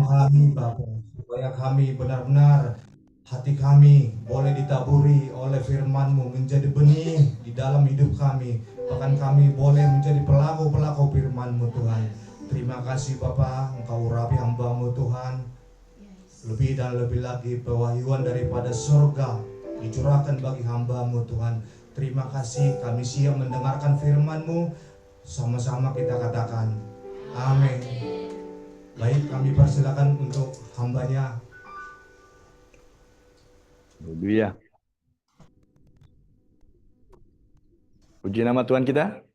Tolong kami Bapa, supaya kami benar-benar hati kami boleh ditaburi oleh firman-Mu menjadi benih di dalam hidup kami. Bahkan kami boleh menjadi pelaku-pelaku firman-Mu Tuhan. Terima kasih Bapa, Engkau urapi hamba-Mu Tuhan. Lebih dan lebih lagi pewahyuan daripada surga dicurahkan bagi hamba-Mu Tuhan. Terima kasih, kami siap mendengarkan firman-Mu. Sama-sama kita katakan amin. Baik, kami persilakan untuk hambanya. Haleluya. Puji nama Tuhan kita.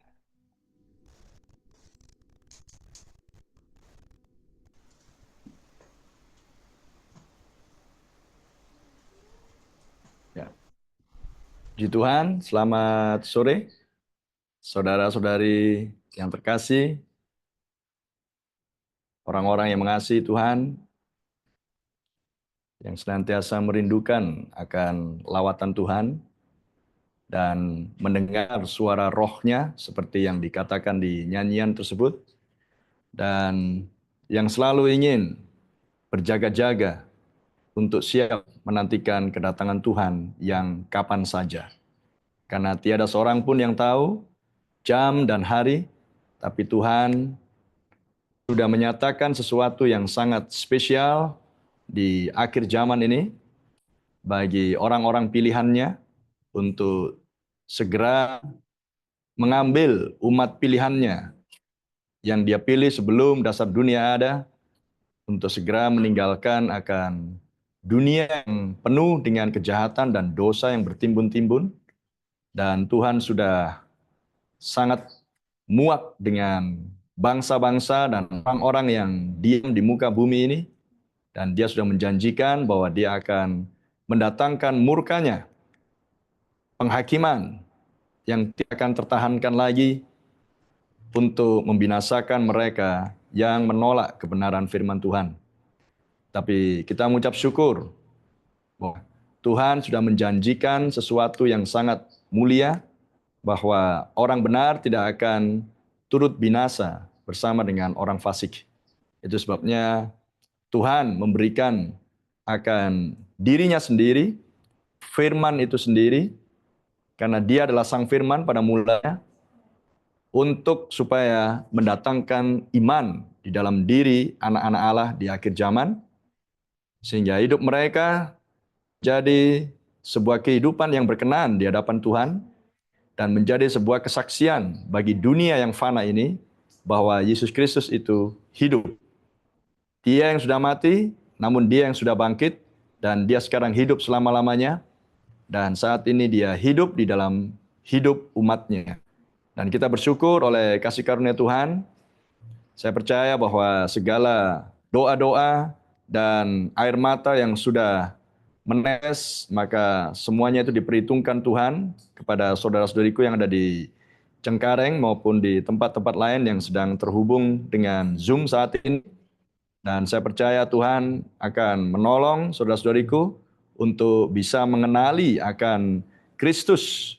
Ya. Puji Tuhan, selamat sore. Saudara-saudari yang terkasih, orang-orang yang mengasihi Tuhan, yang senantiasa merindukan akan lawatan Tuhan, dan mendengar suara rohnya seperti yang dikatakan di nyanyian tersebut, dan yang selalu ingin berjaga-jaga untuk siap menantikan kedatangan Tuhan yang kapan saja. Karena tiada seorang pun yang tahu jam dan hari, tapi Tuhan sudah menyatakan sesuatu yang sangat spesial di akhir zaman ini bagi orang-orang pilihannya untuk segera mengambil umat pilihannya yang dia pilih sebelum dasar dunia ada, untuk segera meninggalkan akan dunia yang penuh dengan kejahatan dan dosa yang bertimbun-timbun. Dan Tuhan sudah sangat muak dengan bangsa-bangsa dan orang-orang yang diam di muka bumi ini. Dan dia sudah menjanjikan bahwa dia akan mendatangkan murkanya, penghakiman yang tidak akan tertahankan lagi untuk membinasakan mereka yang menolak kebenaran firman Tuhan. Tapi kita mengucap syukur bahwa Tuhan sudah menjanjikan sesuatu yang sangat mulia, bahwa orang benar tidak akan turut binasa bersama dengan orang fasik. Itu sebabnya Tuhan memberikan akan dirinya sendiri, firman itu sendiri, karena dia adalah sang firman pada mulanya, untuk supaya mendatangkan iman di dalam diri anak-anak Allah di akhir zaman, sehingga hidup mereka jadi sebuah kehidupan yang berkenan di hadapan Tuhan, dan menjadi sebuah kesaksian bagi dunia yang fana ini, bahwa Yesus Kristus itu hidup. Dia yang sudah mati, namun dia yang sudah bangkit, dan dia sekarang hidup selama-lamanya, dan saat ini dia hidup di dalam hidup umatnya. Dan kita bersyukur oleh kasih karunia Tuhan. Saya percaya bahwa segala doa-doa dan air mata yang sudah menetes, maka semuanya itu diperhitungkan Tuhan kepada saudara-saudariku yang ada di Cengkareng maupun di tempat-tempat lain yang sedang terhubung dengan Zoom saat ini. Dan saya percaya Tuhan akan menolong saudara-saudariku untuk bisa mengenali akan Kristus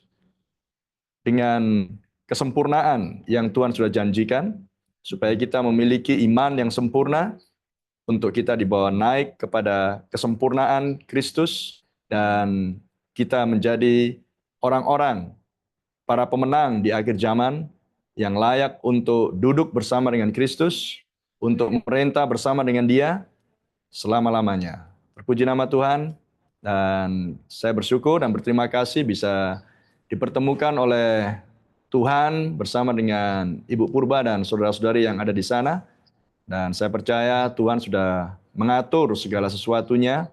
dengan kesempurnaan yang Tuhan sudah janjikan, supaya kita memiliki iman yang sempurna, untuk kita dibawa naik kepada kesempurnaan Kristus, dan kita menjadi orang-orang, para pemenang di akhir zaman, yang layak untuk duduk bersama dengan Kristus, untuk memerintah bersama dengan Dia selama-lamanya. Terpuji nama Tuhan, dan saya bersyukur dan berterima kasih bisa dipertemukan oleh Tuhan bersama dengan Ibu Purba dan saudara-saudari yang ada di sana. Dan saya percaya Tuhan sudah mengatur segala sesuatunya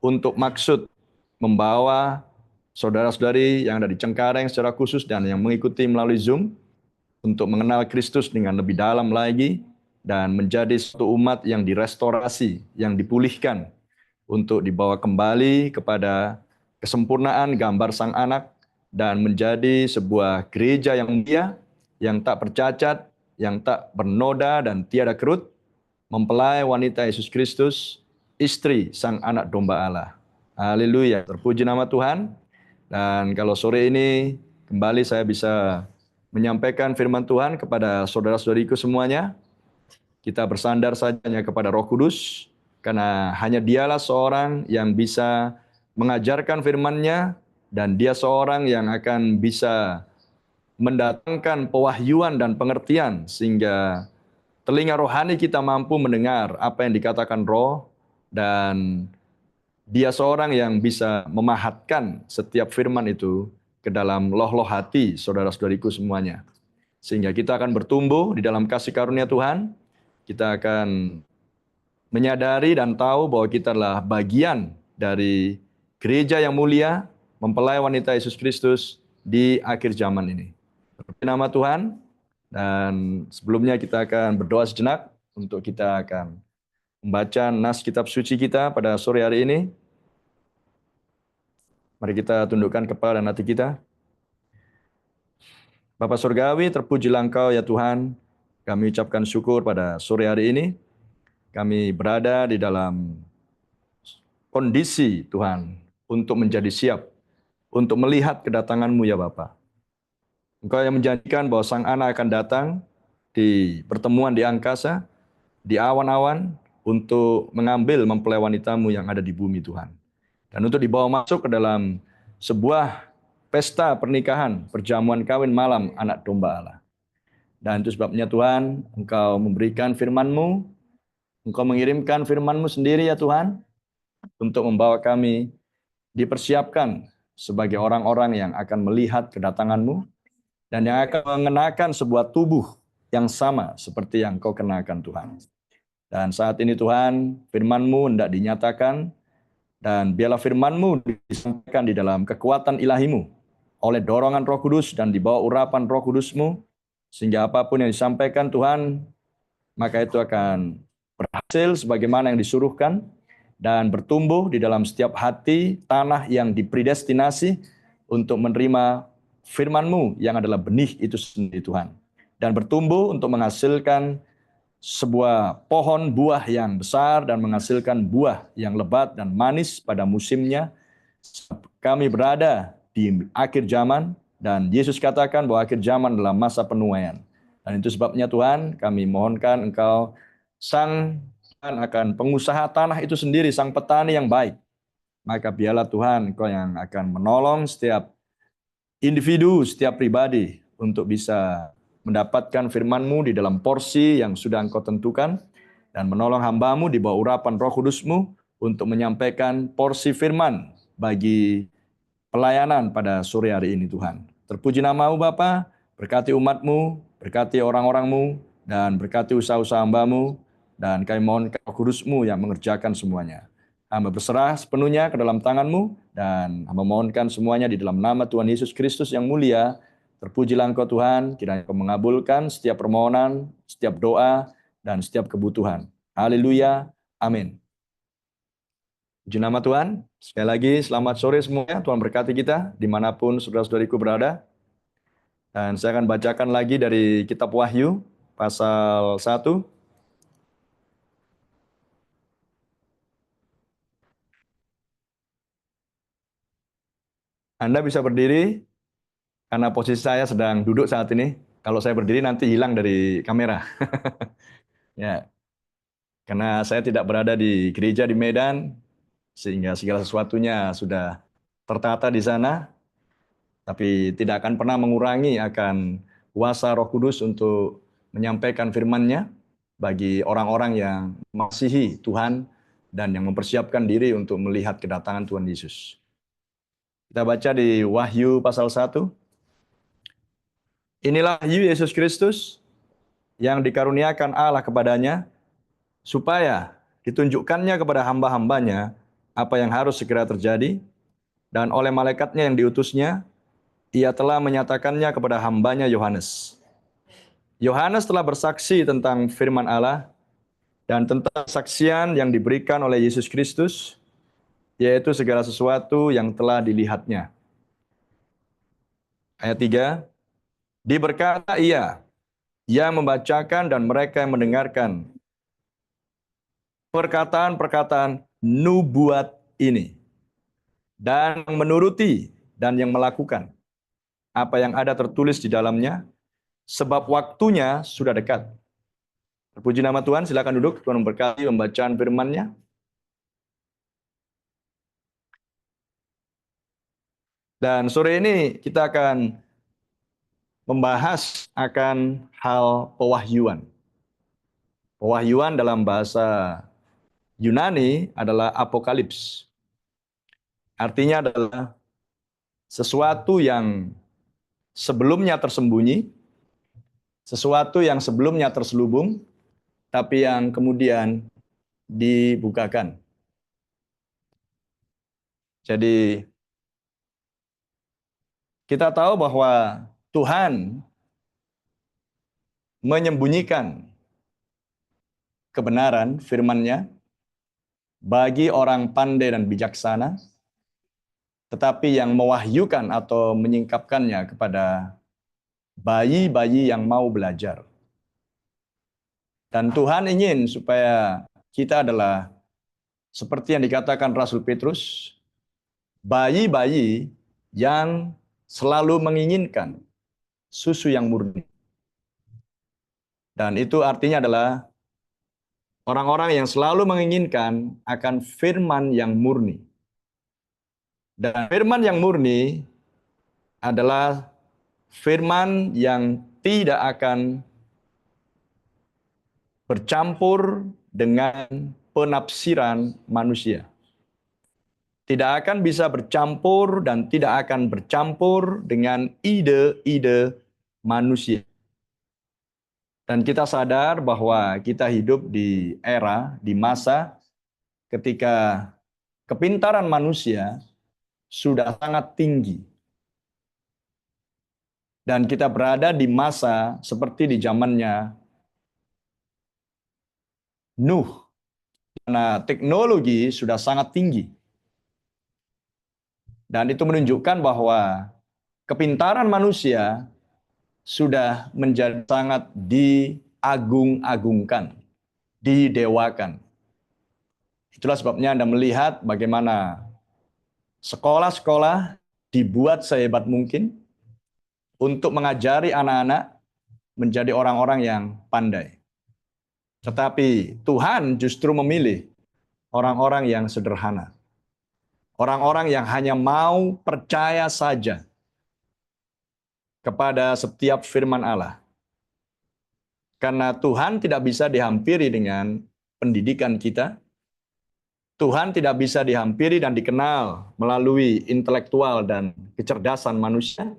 untuk maksud membawa saudara-saudari yang ada di Cengkareng secara khusus dan yang mengikuti melalui Zoom untuk mengenal Kristus dengan lebih dalam lagi, dan menjadi suatu umat yang direstorasi, yang dipulihkan, untuk dibawa kembali kepada kesempurnaan gambar Sang Anak, dan menjadi sebuah gereja yang mulia, yang tak bercacat, yang tak bernoda dan tiada kerut, mempelai wanita Yesus Kristus, istri Sang Anak Domba Allah. Haleluya, terpuji nama Tuhan. Dan kalau sore ini kembali saya bisa menyampaikan firman Tuhan kepada saudara-saudariku semuanya, kita bersandar saja kepada Roh Kudus, Karena hanya dialah seorang yang bisa mengajarkan firman-Nya, dan dia seorang yang akan bisa mendatangkan pewahyuan dan pengertian, sehingga telinga rohani kita mampu mendengar apa yang dikatakan Roh, dan dia seorang yang bisa memahatkan setiap firman itu ke dalam loh-loh hati saudara-saudariku semuanya. Sehingga kita akan bertumbuh di dalam kasih karunia Tuhan, kita akan menyadari dan tahu bahwa kita adalah bagian dari gereja yang mulia, mempelai wanita Yesus Kristus di akhir zaman ini. Terpuji nama Tuhan, dan sebelumnya kita akan berdoa sejenak untuk kita akan membaca nas kitab suci kita pada sore hari ini. Mari kita tundukkan kepala dan hati kita. Bapa Surgawi, terpujilah Engkau ya Tuhan. Kami ucapkan syukur pada sore hari ini. Kami berada di dalam kondisi Tuhan untuk menjadi siap, untuk melihat kedatangan-Mu ya Bapa. Engkau yang menjanjikan bahwa Sang Anak akan datang di pertemuan di angkasa, di awan-awan, untuk mengambil mempelai wanita-Mu yang ada di bumi Tuhan. Dan untuk dibawa masuk ke dalam sebuah pesta pernikahan, perjamuan kawin malam anak domba Allah. Dan itu sebabnya Tuhan, Engkau memberikan firman-Mu, Engkau mengirimkan firman-Mu sendiri ya Tuhan, untuk membawa kami dipersiapkan sebagai orang-orang yang akan melihat kedatangan-Mu, dan yang akan mengenakan sebuah tubuh yang sama seperti yang Kau kenakan Tuhan. Dan saat ini Tuhan, firman-Mu hendak dinyatakan, dan biarlah firman-Mu disampaikan di dalam kekuatan ilahi-Mu, oleh dorongan Roh Kudus dan di bawah urapan Roh Kudus-Mu, sehingga apapun yang disampaikan Tuhan, maka itu akan berhasil sebagaimana yang disuruhkan, dan bertumbuh di dalam setiap hati tanah yang dipredestinasi untuk menerima firman-Mu yang adalah benih itu sendiri Tuhan. Dan bertumbuh untuk menghasilkan sebuah pohon buah yang besar dan menghasilkan buah yang lebat dan manis pada musimnya. Kami berada di akhir zaman, dan Yesus katakan bahwa akhir zaman adalah masa penuaian. Dan itu sebabnya Tuhan, kami mohonkan Engkau, Sang Tuhan akan pengusaha tanah itu sendiri, Sang petani yang baik. Maka biarlah Tuhan, Engkau yang akan menolong setiap individu, setiap pribadi untuk bisa mendapatkan firman-Mu di dalam porsi yang sudah Engkau tentukan, dan menolong hamba-Mu di bawah urapan Roh Kudus-Mu untuk menyampaikan porsi firman bagi pelayanan pada sore hari ini Tuhan. Terpuji nama-Mu Bapa, berkati umat-Mu, berkati orang-orang-Mu, dan berkati usaha-usaha hamba-Mu, dan kami mohon Roh Kudus-Mu yang mengerjakan semuanya. Hamba berserah sepenuhnya ke dalam tangan-Mu, dan hamba mohonkan semuanya di dalam nama Tuhan Yesus Kristus yang mulia. Terpujilah Engkau Tuhan, kiranya Engkau mengabulkan setiap permohonan, setiap doa, dan setiap kebutuhan. Haleluya, amin. Puji nama Tuhan. Sekali lagi selamat sore semuanya. Tuhan berkati kita dimanapun saudara-saudariku berada. Dan saya akan bacakan lagi dari kitab Wahyu pasal 1. Anda bisa berdiri karena posisi saya sedang duduk saat ini. Kalau saya berdiri nanti hilang dari kamera. Ya, karena saya tidak berada di gereja di Medan, sehingga segala sesuatunya sudah tertata di sana, tapi tidak akan pernah mengurangi akan kuasa Roh Kudus untuk menyampaikan firman-Nya bagi orang-orang yang mengasihi Tuhan dan yang mempersiapkan diri untuk melihat kedatangan Tuhan Yesus. Kita baca di Wahyu pasal 1. Inilah Yesus Kristus yang dikaruniakan Allah kepadanya, supaya ditunjukkannya kepada hamba-hambanya apa yang harus segera terjadi, dan oleh malaikatnya yang diutusnya, ia telah menyatakannya kepada hambanya Yohanes. Yohanes telah bersaksi tentang firman Allah dan tentang saksian yang diberikan oleh Yesus Kristus, yaitu segala sesuatu yang telah dilihatnya. Ayat 3, diberkata ia yang membacakan dan mereka yang mendengarkan perkataan-perkataan nubuat ini, dan menuruti dan yang melakukan apa yang ada tertulis di dalamnya, sebab waktunya sudah dekat. Terpuji nama Tuhan, silakan duduk. Tuhan memberkati pembacaan firman-Nya. Dan sore ini kita akan membahas akan hal pewahyuan. Pewahyuan dalam bahasa Yunani adalah apokalips. Artinya adalah sesuatu yang sebelumnya tersembunyi, sesuatu yang sebelumnya terselubung, tapi yang kemudian dibukakan. Jadi kita tahu bahwa Tuhan menyembunyikan kebenaran firman-Nya bagi orang pandai dan bijaksana, tetapi yang mewahyukan atau menyingkapkannya kepada bayi-bayi yang mau belajar. Dan Tuhan ingin supaya kita adalah seperti yang dikatakan Rasul Petrus, bayi-bayi yang selalu menginginkan susu yang murni. Dan itu artinya adalah orang-orang yang selalu menginginkan akan firman yang murni. Dan firman yang murni adalah firman yang tidak akan bercampur dengan penafsiran manusia. Tidak akan bisa bercampur dan tidak akan bercampur dengan ide-ide manusia. Dan kita sadar bahwa kita hidup di era, di masa ketika kepintaran manusia sudah sangat tinggi. Dan kita berada di masa seperti di zamannya Nuh, karena teknologi sudah sangat tinggi. Dan itu menunjukkan bahwa kepintaran manusia sudah menjadi sangat diagung-agungkan, didewakan. Itulah sebabnya Anda melihat bagaimana sekolah-sekolah dibuat sehebat mungkin untuk mengajari anak-anak menjadi orang-orang yang pandai. Tetapi Tuhan justru memilih orang-orang yang sederhana. Orang-orang yang hanya mau percaya saja kepada setiap firman Allah. Karena Tuhan tidak bisa dihampiri dengan pendidikan kita. Tuhan tidak bisa dihampiri dan dikenal melalui intelektual dan kecerdasan manusia.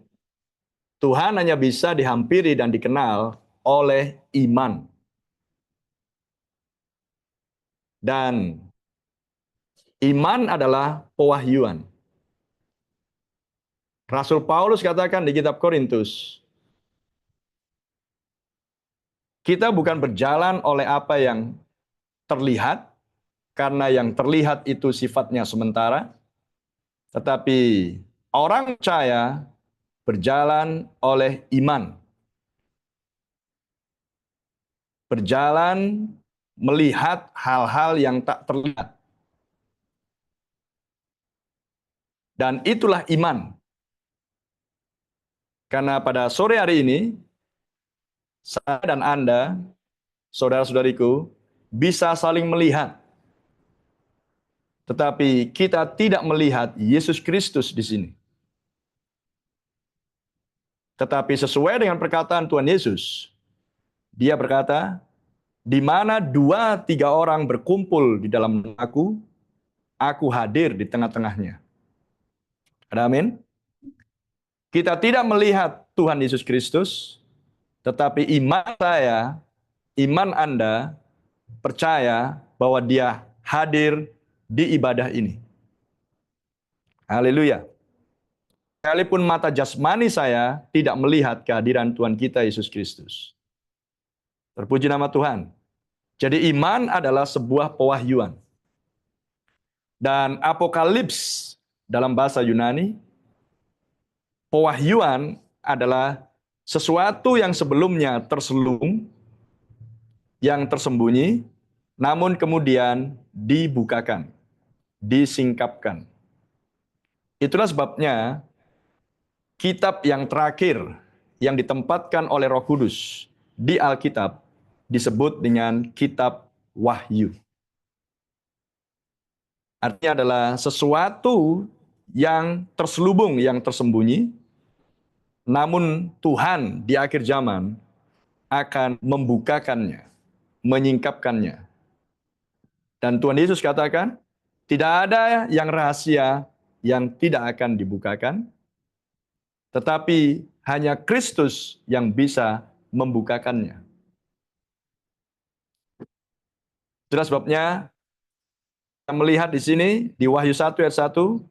Tuhan hanya bisa dihampiri dan dikenal oleh iman. Dan iman adalah pewahyuan. Rasul Paulus katakan di kitab Korintus, kita bukan berjalan oleh apa yang terlihat, karena yang terlihat itu sifatnya sementara, tetapi orang percaya berjalan oleh iman. Berjalan melihat hal-hal yang tak terlihat. Dan itulah iman. Karena pada sore hari ini, saya dan Anda, saudara-saudariku, bisa saling melihat. Tetapi kita tidak melihat Yesus Kristus di sini. Tetapi sesuai dengan perkataan Tuhan Yesus, Dia berkata, di mana 2-3 orang berkumpul di dalam namaku, aku hadir di tengah-tengahnya. Ada amin? Kita tidak melihat Tuhan Yesus Kristus, tetapi iman saya, iman Anda percaya bahwa Dia hadir di ibadah ini. Haleluya. Sekalipun mata jasmani saya tidak melihat kehadiran Tuhan kita Yesus Kristus. Terpuji nama Tuhan. Jadi iman adalah sebuah pewahyuan. Dan apokalips dalam bahasa Yunani, pewahyuan adalah sesuatu yang sebelumnya terselubung, yang tersembunyi, namun kemudian dibukakan, disingkapkan. Itulah sebabnya kitab yang terakhir yang ditempatkan oleh Roh Kudus di Alkitab disebut dengan kitab Wahyu. Artinya adalah sesuatu yang terselubung, yang tersembunyi, namun Tuhan di akhir zaman akan membukakannya, menyingkapkannya. Dan Tuhan Yesus katakan, tidak ada yang rahasia yang tidak akan dibukakan, tetapi hanya Kristus yang bisa membukakannya. Itulah sebabnya kita melihat di sini di Wahyu 1 ayat 1,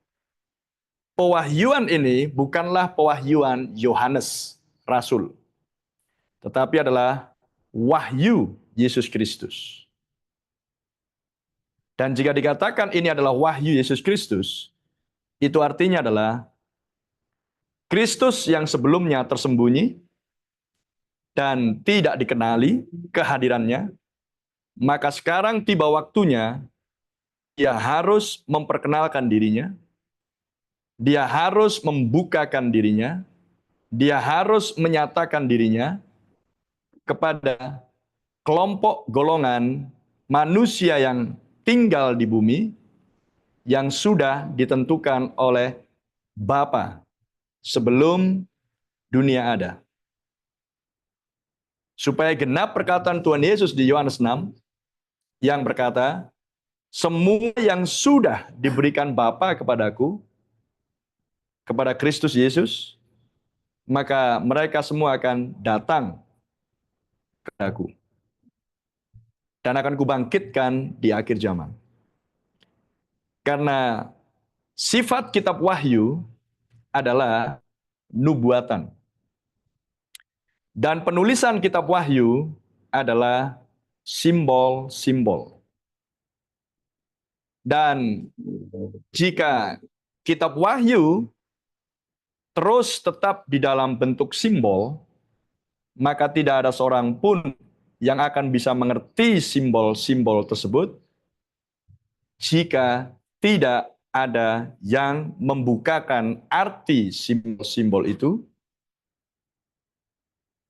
pewahyuan ini bukanlah pewahyuan Yohanes Rasul, tetapi adalah wahyu Yesus Kristus. Dan jika dikatakan ini adalah wahyu Yesus Kristus, itu artinya adalah Kristus yang sebelumnya tersembunyi dan tidak dikenali kehadirannya, maka sekarang tiba waktunya dia harus memperkenalkan dirinya, dia harus membukakan dirinya, dia harus menyatakan dirinya kepada kelompok golongan manusia yang tinggal di bumi yang sudah ditentukan oleh Bapa sebelum dunia ada. Supaya genap perkataan Tuhan Yesus di Yohanes 6 yang berkata, semua yang sudah diberikan Bapa kepadaku, kepada Kristus Yesus, maka mereka semua akan datang kepadaku. Dan akan kubangkitkan di akhir zaman. Karena sifat kitab Wahyu adalah nubuatan. Dan penulisan kitab Wahyu adalah simbol-simbol. Dan jika kitab Wahyu terus tetap di dalam bentuk simbol, maka tidak ada seorang pun yang akan bisa mengerti simbol-simbol tersebut jika tidak ada yang membukakan arti simbol-simbol itu.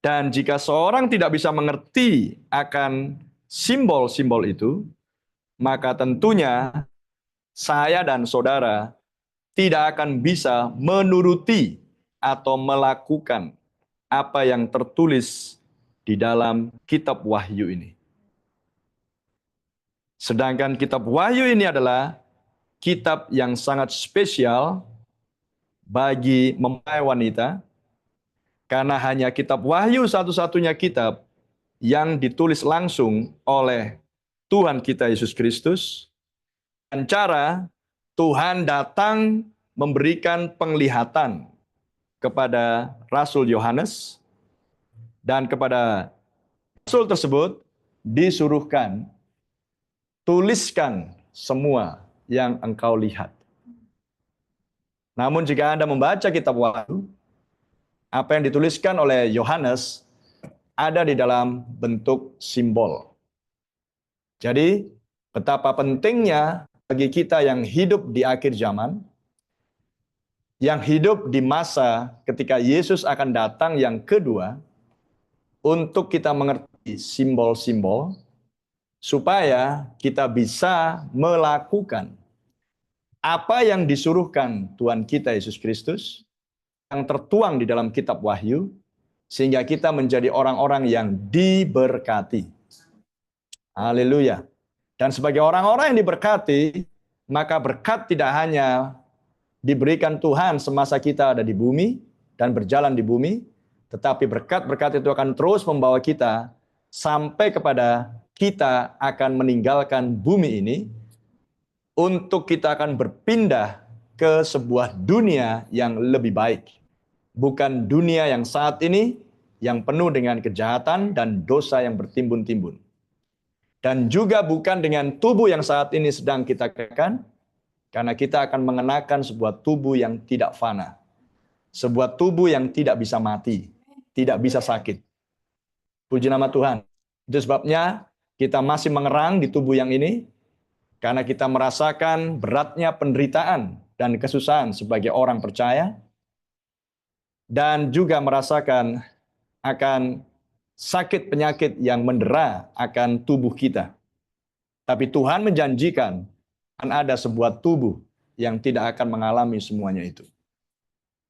Dan jika seorang tidak bisa mengerti akan simbol-simbol itu, maka tentunya saya dan saudara tidak akan bisa menuruti atau melakukan apa yang tertulis di dalam kitab Wahyu ini. Sedangkan kitab Wahyu ini adalah kitab yang sangat spesial bagi mempelai wanita, karena hanya kitab Wahyu satu-satunya kitab yang ditulis langsung oleh Tuhan kita Yesus Kristus, dan cara Tuhan datang memberikan penglihatan kepada Rasul Yohanes, dan kepada Rasul tersebut disuruhkan, tuliskan semua yang engkau lihat. Namun jika Anda membaca kitab Wahyu, apa yang dituliskan oleh Yohanes ada di dalam bentuk simbol. Jadi, betapa pentingnya bagi kita yang hidup di akhir zaman, yang hidup di masa ketika Yesus akan datang yang kedua, untuk kita mengerti simbol-simbol, supaya kita bisa melakukan apa yang disuruhkan Tuhan kita Yesus Kristus, yang tertuang di dalam kitab Wahyu, sehingga kita menjadi orang-orang yang diberkati. Haleluya. Dan sebagai orang-orang yang diberkati, maka berkat tidak hanya diberikan Tuhan semasa kita ada di bumi dan berjalan di bumi, tetapi berkat-berkat itu akan terus membawa kita sampai kepada kita akan meninggalkan bumi ini, untuk kita akan berpindah ke sebuah dunia yang lebih baik. Bukan dunia yang saat ini, yang penuh dengan kejahatan dan dosa yang bertimbun-timbun. Dan juga bukan dengan tubuh yang saat ini sedang kita kenakan, karena kita akan mengenakan sebuah tubuh yang tidak fana. Sebuah tubuh yang tidak bisa mati, tidak bisa sakit. Puji nama Tuhan. Itu sebabnya kita masih mengerang di tubuh yang ini, karena kita merasakan beratnya penderitaan dan kesusahan sebagai orang percaya, dan juga merasakan akan sakit penyakit yang mendera akan tubuh kita. Tapi Tuhan menjanjikan akan ada sebuah tubuh yang tidak akan mengalami semuanya itu.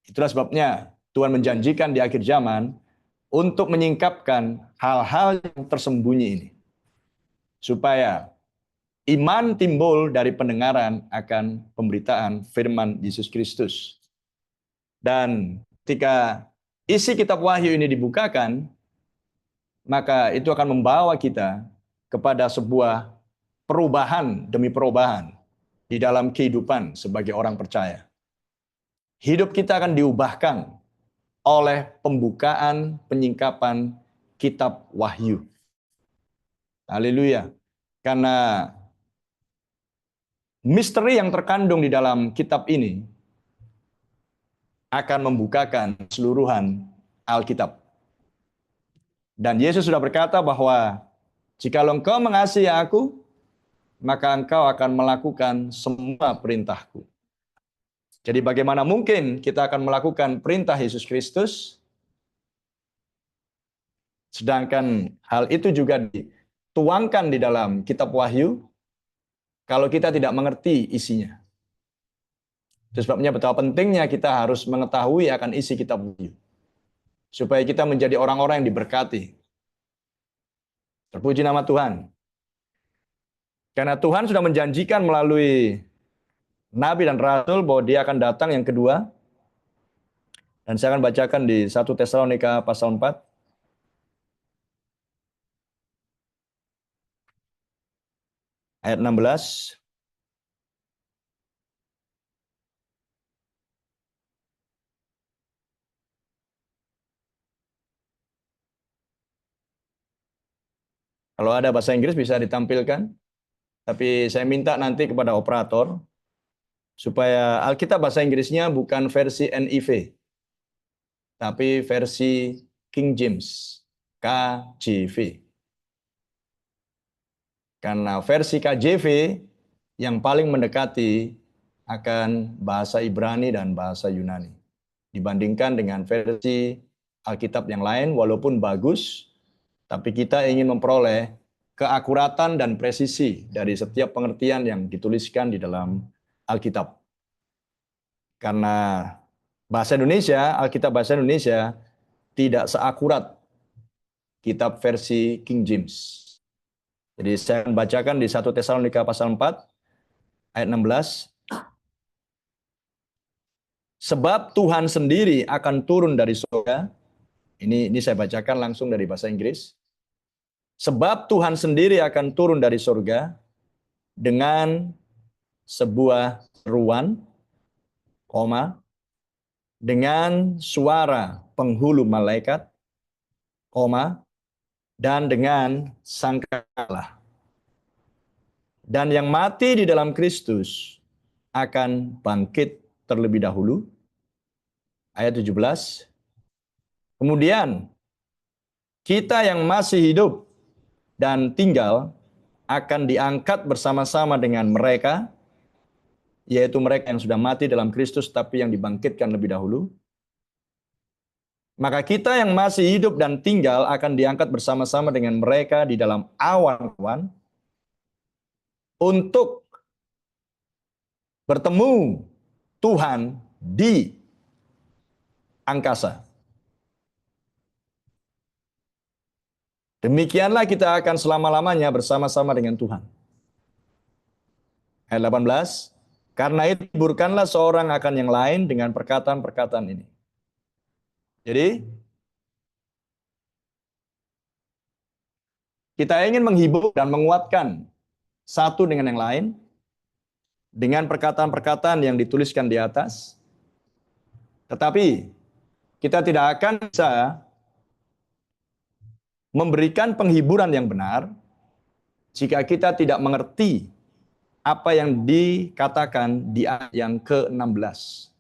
Itulah sebabnya Tuhan menjanjikan di akhir zaman untuk menyingkapkan hal-hal yang tersembunyi ini. Supaya iman timbul dari pendengaran akan pemberitaan firman Yesus Kristus. Dan ketika isi kitab Wahyu ini dibukakan, maka itu akan membawa kita kepada sebuah perubahan demi perubahan di dalam kehidupan sebagai orang percaya. Hidup kita akan diubahkan oleh pembukaan penyingkapan kitab Wahyu. Haleluya. Karena misteri yang terkandung di dalam kitab ini akan membukakan keseluruhan Alkitab. Dan Yesus sudah berkata bahwa jikalau engkau mengasihi aku, maka engkau akan melakukan semua perintahku. Jadi bagaimana mungkin kita akan melakukan perintah Yesus Kristus, sedangkan hal itu juga dituangkan di dalam kitab Wahyu, kalau kita tidak mengerti isinya. Itu sebabnya betapa pentingnya kita harus mengetahui akan isi kitab Wahyu, supaya kita menjadi orang-orang yang diberkati. Terpuji nama Tuhan. Karena Tuhan sudah menjanjikan melalui Nabi dan Rasul bahwa dia akan datang yang kedua. Dan saya akan bacakan di 1 Tesalonika pasal 4. Ayat 16. Kalau ada bahasa Inggris bisa ditampilkan. Tapi saya minta nanti kepada operator supaya Alkitab bahasa Inggrisnya bukan versi NIV, tapi versi King James, KJV. Karena versi KJV yang paling mendekati akan bahasa Ibrani dan bahasa Yunani. Dibandingkan dengan versi Alkitab yang lain, walaupun bagus, tapi kita ingin memperoleh keakuratan dan presisi dari setiap pengertian yang dituliskan di dalam Alkitab. Karena bahasa Indonesia, Alkitab bahasa Indonesia tidak seakurat kitab versi King James. Jadi saya akan bacakan di 1 Tesalonika pasal 4 ayat 16. Sebab Tuhan sendiri akan turun dari surga. Ini saya bacakan langsung dari bahasa Inggris. Sebab Tuhan sendiri akan turun dari surga dengan sebuah seruan, dengan suara penghulu malaikat, dan dengan sangkakala. Dan yang mati di dalam Kristus akan bangkit terlebih dahulu. Ayat 17. Kemudian kita yang masih hidup dan tinggal akan diangkat bersama-sama dengan mereka, yaitu mereka yang sudah mati dalam Kristus tapi yang dibangkitkan lebih dahulu. Maka kita yang masih hidup dan tinggal akan diangkat bersama-sama dengan mereka di dalam awan-awan untuk bertemu Tuhan di angkasa. Demikianlah kita akan selama-lamanya bersama-sama dengan Tuhan. Ayat 18. Karena itu hiburkanlah seorang akan yang lain dengan perkataan-perkataan ini. Jadi, kita ingin menghibur dan menguatkan satu dengan yang lain dengan perkataan-perkataan yang dituliskan di atas. Tetapi kita tidak akan bisa memberikan penghiburan yang benar jika kita tidak mengerti apa yang dikatakan di ayat yang ke-16.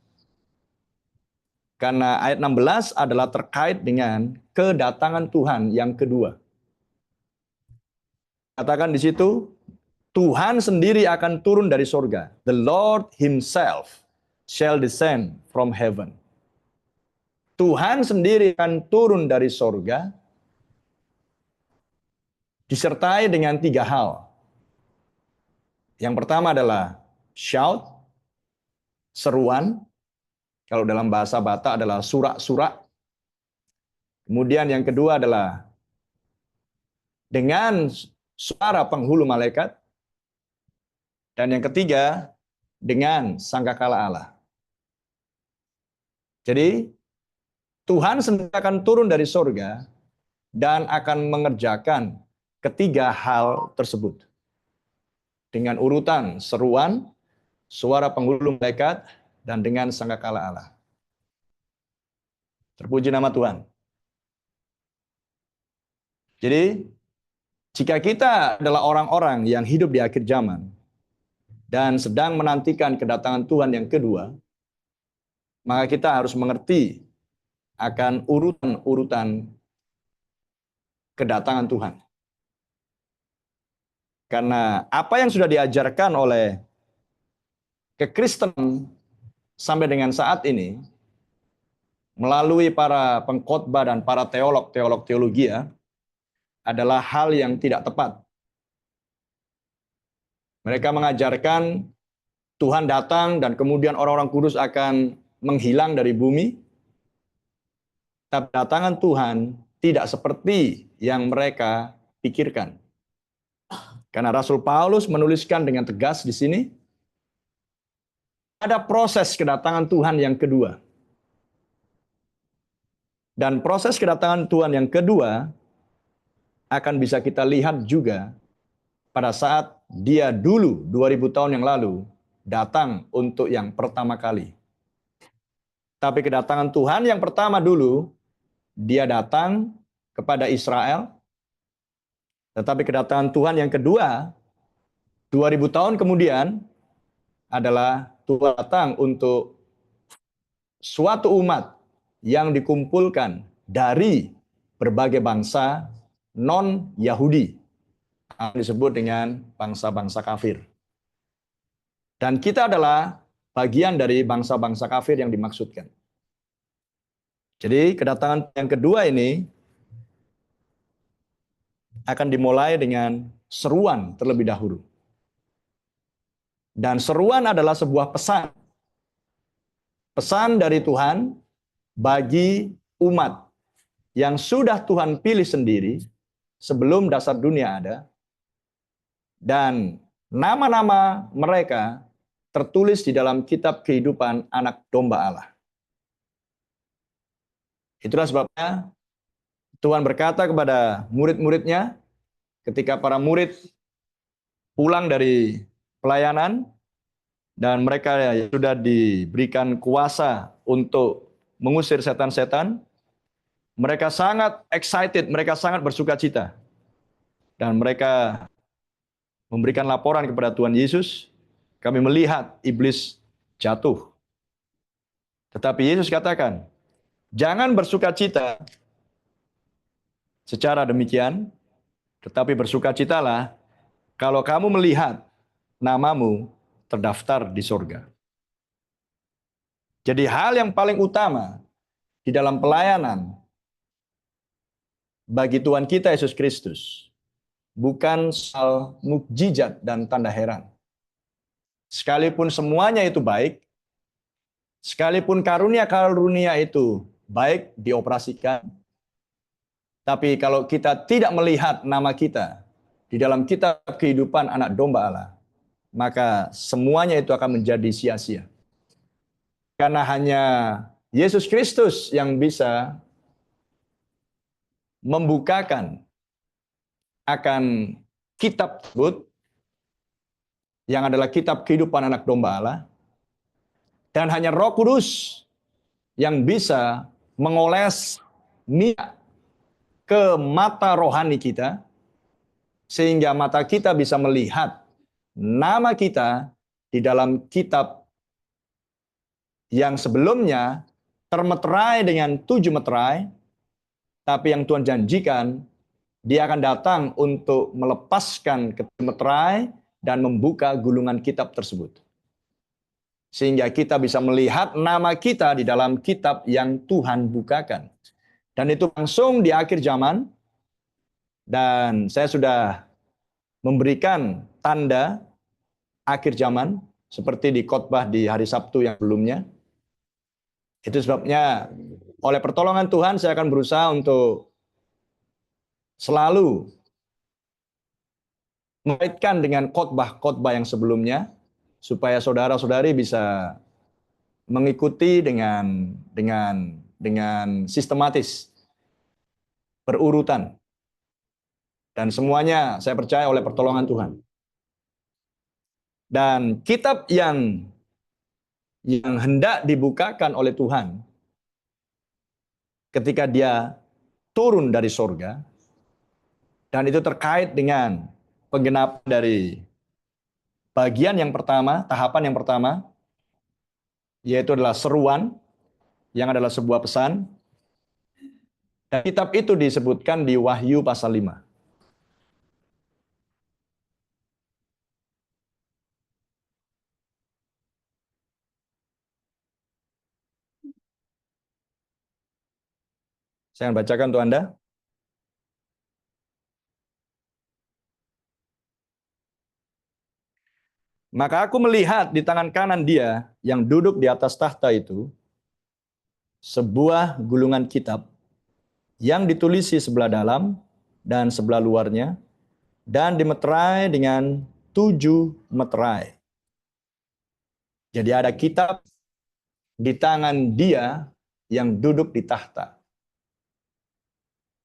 Karena ayat 16 adalah terkait dengan kedatangan Tuhan yang kedua. Katakan di situ, Tuhan sendiri akan turun dari surga. The Lord himself shall descend from heaven. Tuhan sendiri akan turun dari surga disertai dengan 3 hal. Yang pertama adalah shout, seruan. Kalau dalam bahasa Batak adalah surak-surak. Kemudian yang kedua adalah dengan suara penghulu malaikat. Dan yang ketiga, dengan sangkakala Allah. Jadi, Tuhan sendiri akan turun dari surga dan akan mengerjakan ketiga hal tersebut. Dengan urutan seruan, suara penghulu malaikat, dan dengan sangkakala Allah. Terpuji nama Tuhan. Jadi, jika kita adalah orang-orang yang hidup di akhir zaman dan sedang menantikan kedatangan Tuhan yang kedua, maka kita harus mengerti akan urutan-urutan kedatangan Tuhan. Karena apa yang sudah diajarkan oleh kekristenan sampai dengan saat ini, melalui para pengkhotbah dan para teolog teologi adalah hal yang tidak tepat. Mereka mengajarkan Tuhan datang dan kemudian orang-orang kudus akan menghilang dari bumi. Tapi datangan Tuhan tidak seperti yang mereka pikirkan. Karena Rasul Paulus menuliskan dengan tegas di sini, ada proses kedatangan Tuhan yang kedua. Dan proses kedatangan Tuhan yang kedua akan bisa kita lihat juga pada saat dia dulu 2000 tahun yang lalu datang untuk yang pertama kali. Tapi kedatangan Tuhan yang pertama dulu, dia datang kepada Israel. Tetapi kedatangan Tuhan yang kedua, 2000 tahun kemudian, adalah Tuhan datang untuk suatu umat yang dikumpulkan dari berbagai bangsa non-Yahudi. Yang disebut dengan bangsa-bangsa kafir. Dan kita adalah bagian dari bangsa-bangsa kafir yang dimaksudkan. Jadi kedatangan yang kedua ini akan dimulai dengan seruan terlebih dahulu. Dan seruan adalah sebuah pesan. Pesan dari Tuhan bagi umat yang sudah Tuhan pilih sendiri sebelum dasar dunia ada. Dan nama-nama mereka tertulis di dalam kitab kehidupan anak domba Allah. Itulah sebabnya Tuhan berkata kepada murid-muridnya ketika para murid pulang dari pelayanan dan mereka sudah diberikan kuasa untuk mengusir setan-setan, mereka sangat excited, mereka sangat bersuka cita. Dan mereka memberikan laporan kepada Tuhan Yesus, kami melihat iblis jatuh. Tetapi Yesus katakan, jangan bersuka cita secara demikian, tetapi bersukacitalah kalau kamu melihat namamu terdaftar di surga. Jadi hal yang paling utama di dalam pelayanan bagi Tuhan kita Yesus Kristus bukan soal mukjizat dan tanda heran. Sekalipun semuanya itu baik, sekalipun karunia-karunia itu baik dioperasikan, tapi kalau kita tidak melihat nama kita di dalam kitab kehidupan anak domba Allah, maka semuanya itu akan menjadi sia-sia. Karena hanya Yesus Kristus yang bisa membukakan akan kitab tersebut yang adalah kitab kehidupan anak domba Allah, dan hanya Roh Kudus yang bisa mengoles minyak ke mata rohani kita sehingga mata kita bisa melihat nama kita di dalam kitab yang sebelumnya termeterai dengan 7 meterai, tapi yang Tuhan janjikan Dia akan datang untuk melepaskan meterai dan membuka gulungan kitab tersebut. Sehingga kita bisa melihat nama kita di dalam kitab yang Tuhan bukakan. Dan itu langsung di akhir zaman. Dan saya sudah memberikan tanda akhir zaman seperti di khotbah di hari Sabtu yang sebelumnya. Itu sebabnya oleh pertolongan Tuhan saya akan berusaha untuk selalu mengaitkan dengan khotbah-khotbah yang sebelumnya supaya saudara-saudari bisa mengikuti dengan sistematis, berurutan. Dan semuanya saya percaya oleh pertolongan Tuhan. Dan kitab yang hendak dibukakan oleh Tuhan ketika dia turun dari sorga, dan itu terkait dengan penggenapan dari bagian yang pertama, tahapan yang pertama, yaitu adalah seruan, yang adalah sebuah pesan. Dan kitab itu disebutkan di Wahyu pasal 5. Saya akan bacakan untuk Anda. Maka aku melihat di tangan kanan dia yang duduk di atas tahta itu, sebuah gulungan kitab yang ditulisi sebelah dalam dan sebelah luarnya, dan dimeterai dengan 7 meterai. Jadi ada kitab di tangan dia yang duduk di tahta.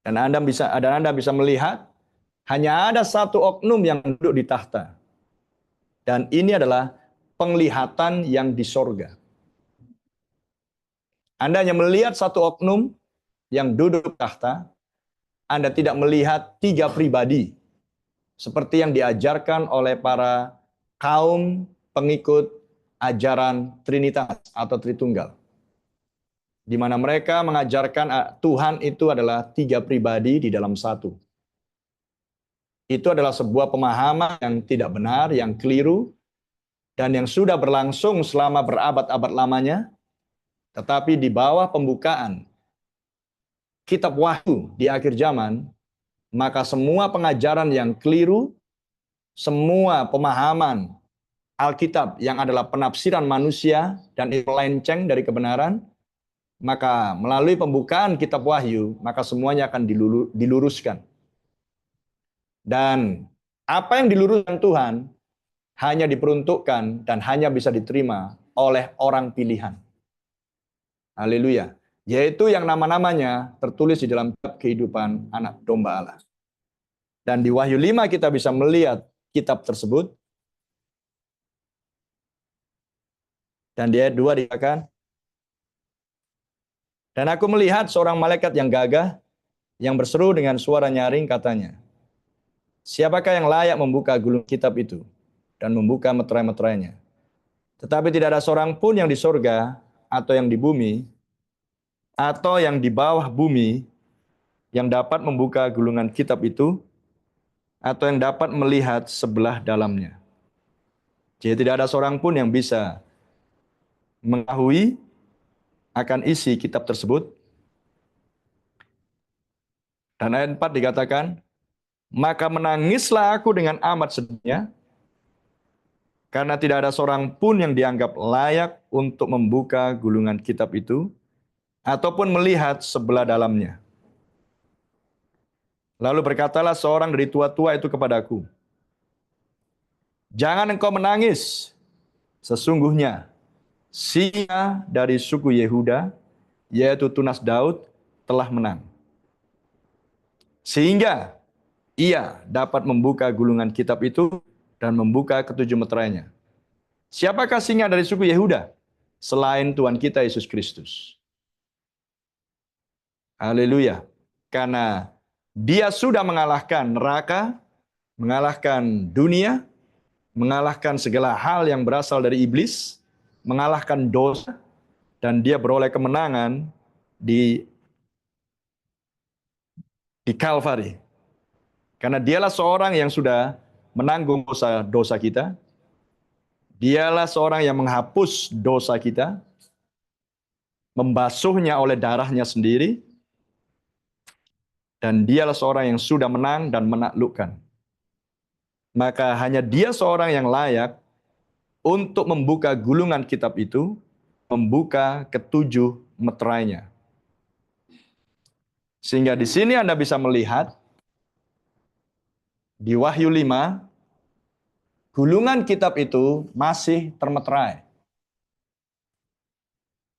Dan Anda bisa melihat hanya ada satu oknum yang duduk di tahta. Dan ini adalah penglihatan yang di sorga. Anda hanya melihat satu oknum yang duduk di tahta. Anda tidak melihat 3 pribadi seperti yang diajarkan oleh para kaum pengikut ajaran Trinitas atau Tritunggal, di mana mereka mengajarkan Tuhan itu adalah 3 pribadi di dalam satu. Itu adalah sebuah pemahaman yang tidak benar, yang keliru, dan yang sudah berlangsung selama berabad-abad lamanya. Tetapi di bawah pembukaan kitab Wahyu di akhir zaman, maka semua pengajaran yang keliru, semua pemahaman Alkitab yang adalah penafsiran manusia dan itu melenceng dari kebenaran, maka melalui pembukaan kitab Wahyu, maka semuanya akan diluruskan. Dan apa yang diluruskan Tuhan hanya diperuntukkan dan hanya bisa diterima oleh orang pilihan. Haleluya. Yaitu yang nama-namanya tertulis di dalam kitab kehidupan anak domba Allah. Dan di Wahyu 5 kita bisa melihat kitab tersebut. Dan di ayat 2 dikatakan, dan aku melihat seorang malaikat yang gagah, yang berseru dengan suara nyaring katanya, siapakah yang layak membuka gulung kitab itu dan membuka meterai-meterainya? Tetapi tidak ada seorang pun yang di sorga, atau yang di bumi, atau yang di bawah bumi, yang dapat membuka gulungan kitab itu, atau yang dapat melihat sebelah dalamnya. Jadi tidak ada seorang pun yang bisa mengetahui akan isi kitab tersebut. Dan ayat 4 dikatakan, maka menangislah aku dengan amat sedihnya, karena tidak ada seorang pun yang dianggap layak untuk membuka gulungan kitab itu, ataupun melihat sebelah dalamnya. Lalu berkatalah seorang dari tua-tua itu kepadaku, jangan engkau menangis, sesungguhnya singa dari suku Yehuda, yaitu tunas Daud, telah menang. Sehingga ia dapat membuka gulungan kitab itu dan membuka ketujuh meterainya. Siapakah singa dari suku Yehuda? Selain Tuhan kita Yesus Kristus. Haleluya. Karena dia sudah mengalahkan neraka, mengalahkan dunia, mengalahkan segala hal yang berasal dari iblis, mengalahkan dosa, dan dia beroleh kemenangan di Kalvari. Karena dialah seorang yang sudah menanggung dosa kita. Dialah seorang yang menghapus dosa kita, membasuhnya oleh darahnya sendiri, dan dialah seorang yang sudah menang dan menaklukkan. Maka hanya dia seorang yang layak untuk membuka gulungan kitab itu, membuka ketujuh meterainya. Sehingga di sini Anda bisa melihat di Wahyu 5, gulungan kitab itu masih termeterai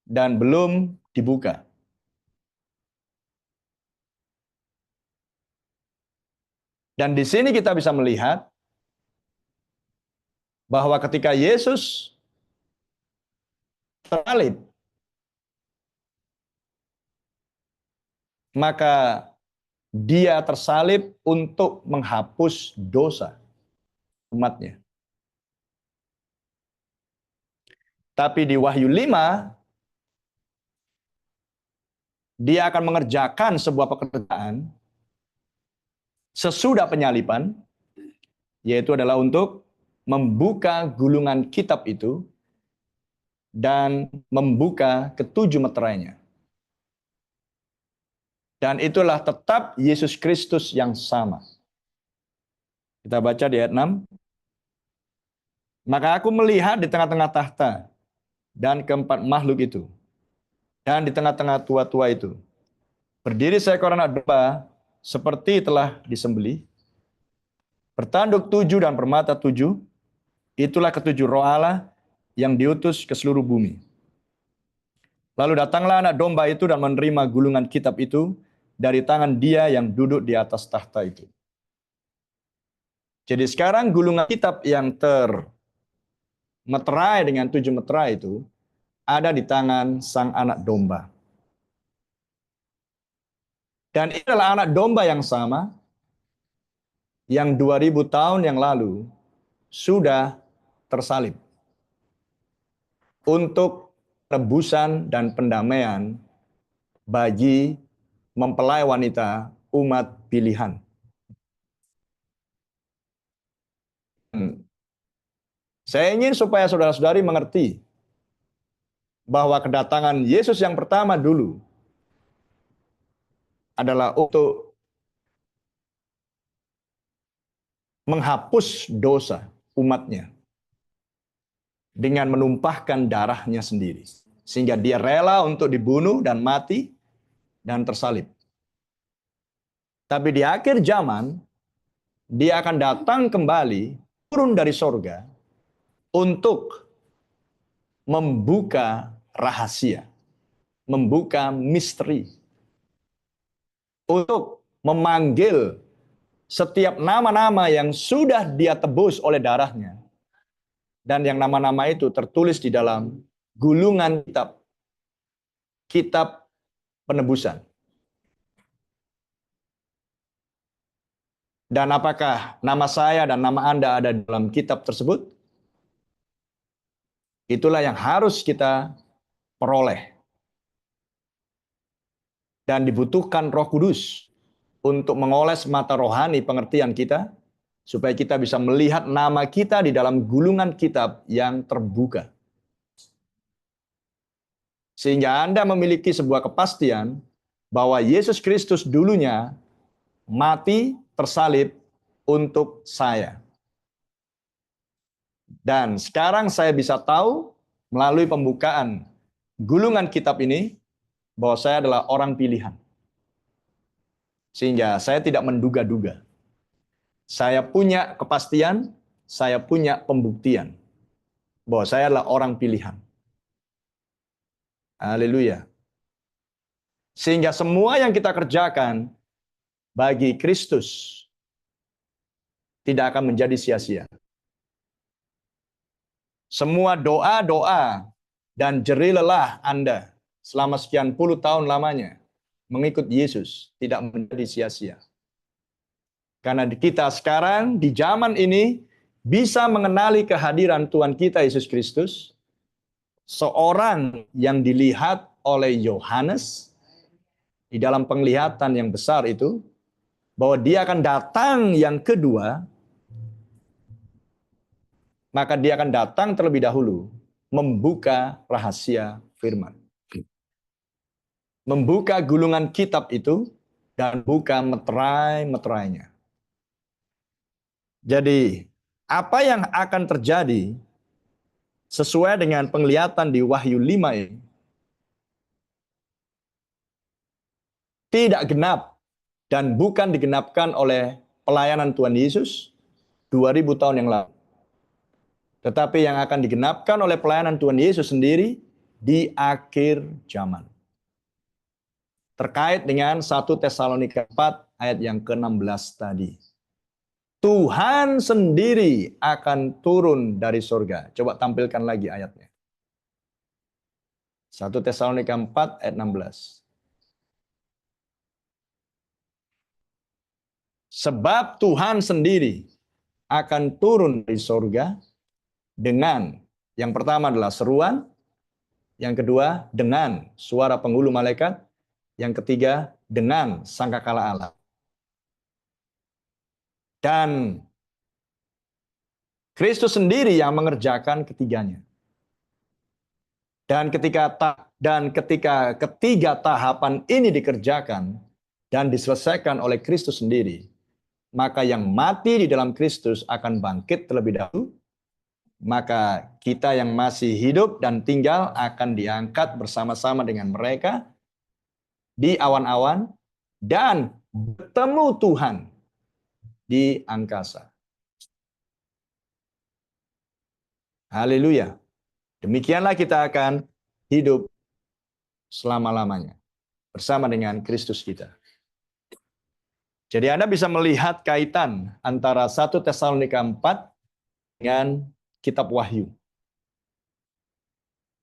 dan belum dibuka. Dan di sini kita bisa melihat bahwa ketika Yesus tersalib, maka dia tersalib untuk menghapus dosa umatnya. Tapi di Wahyu 5, dia akan mengerjakan sebuah pekerjaan sesudah penyaliban, yaitu adalah untuk membuka gulungan kitab itu dan membuka ketujuh meterainya. Dan itulah tetap Yesus Kristus yang sama. Kita baca di ayat 6. Maka aku melihat di tengah-tengah tahta dan keempat makhluk itu, dan di tengah-tengah tua-tua itu, berdiri seekor anak domba seperti telah disembelih, bertanduk 7 dan bermata 7, itulah ketujuh roh Allah yang diutus ke seluruh bumi. Lalu datanglah anak domba itu dan menerima gulungan kitab itu dari tangan dia yang duduk di atas tahta itu. Jadi sekarang gulungan kitab yang termeterai dengan 7 meterai itu ada di tangan sang anak domba. Dan ini adalah anak domba yang sama yang 2000 tahun yang lalu sudah tersalib untuk tebusan dan pendamaian bagi mempelai wanita umat pilihan. Saya ingin supaya saudara-saudari mengerti bahwa kedatangan Yesus yang pertama dulu adalah untuk menghapus dosa umatnya dengan menumpahkan darahnya sendiri. Sehingga dia rela untuk dibunuh dan mati dan tersalib. Tapi di akhir zaman, dia akan datang kembali, turun dari sorga, untuk membuka rahasia, membuka misteri, untuk memanggil setiap nama-nama yang sudah dia tebus oleh darahnya, dan yang nama-nama itu tertulis di dalam gulungan kitab penebusan. Dan apakah nama saya dan nama Anda ada dalam kitab tersebut? Itulah yang harus kita peroleh. Dan dibutuhkan Roh Kudus untuk mengoles mata rohani pengertian kita, supaya kita bisa melihat nama kita di dalam gulungan kitab yang terbuka. Sehingga Anda memiliki sebuah kepastian bahwa Yesus Kristus dulunya mati, tersalib untuk saya. Dan sekarang saya bisa tahu melalui pembukaan gulungan kitab ini bahwa saya adalah orang pilihan. Sehingga saya tidak menduga-duga. Saya punya kepastian, saya punya pembuktian bahwa saya adalah orang pilihan. Haleluya. Sehingga semua yang kita kerjakan bagi Kristus tidak akan menjadi sia-sia. Semua doa-doa dan jerih lelah Anda selama sekian puluh tahun lamanya mengikut Yesus tidak menjadi sia-sia. Karena kita sekarang di zaman ini bisa mengenali kehadiran Tuhan kita Yesus Kristus, seorang yang dilihat oleh Yohanes di dalam penglihatan yang besar itu, bahwa dia akan datang yang kedua, maka dia akan datang terlebih dahulu membuka rahasia firman. Membuka gulungan kitab itu dan buka sesuai dengan penglihatan di Wahyu 5 ini, tidak genap dan bukan digenapkan oleh pelayanan Tuhan Yesus 2000 tahun yang lalu. Tetapi yang akan digenapkan oleh pelayanan Tuhan Yesus sendiri di akhir zaman. Terkait dengan 1 Tesalonika 4 ayat yang ke-16 tadi. Tuhan sendiri akan turun dari surga. Coba tampilkan lagi ayatnya. 1 Tesalonika 4 ayat 16. Sebab Tuhan sendiri akan turun dari surga dengan, yang pertama adalah seruan, yang kedua dengan suara penghulu malaikat, yang ketiga dengan sangkakala Allah. Dan Kristus sendiri yang mengerjakan ketiganya. Dan ketika ketiga tahapan ini dikerjakan dan diselesaikan oleh Kristus sendiri, maka yang mati di dalam Kristus akan bangkit terlebih dahulu. Maka kita yang masih hidup dan tinggal akan diangkat bersama-sama dengan mereka di awan-awan dan bertemu Tuhan di angkasa. Haleluya. Demikianlah kita akan hidup selama-lamanya bersama dengan Kristus kita. Jadi Anda bisa melihat kaitan antara 1 Tesalonika 4 dengan kitab Wahyu.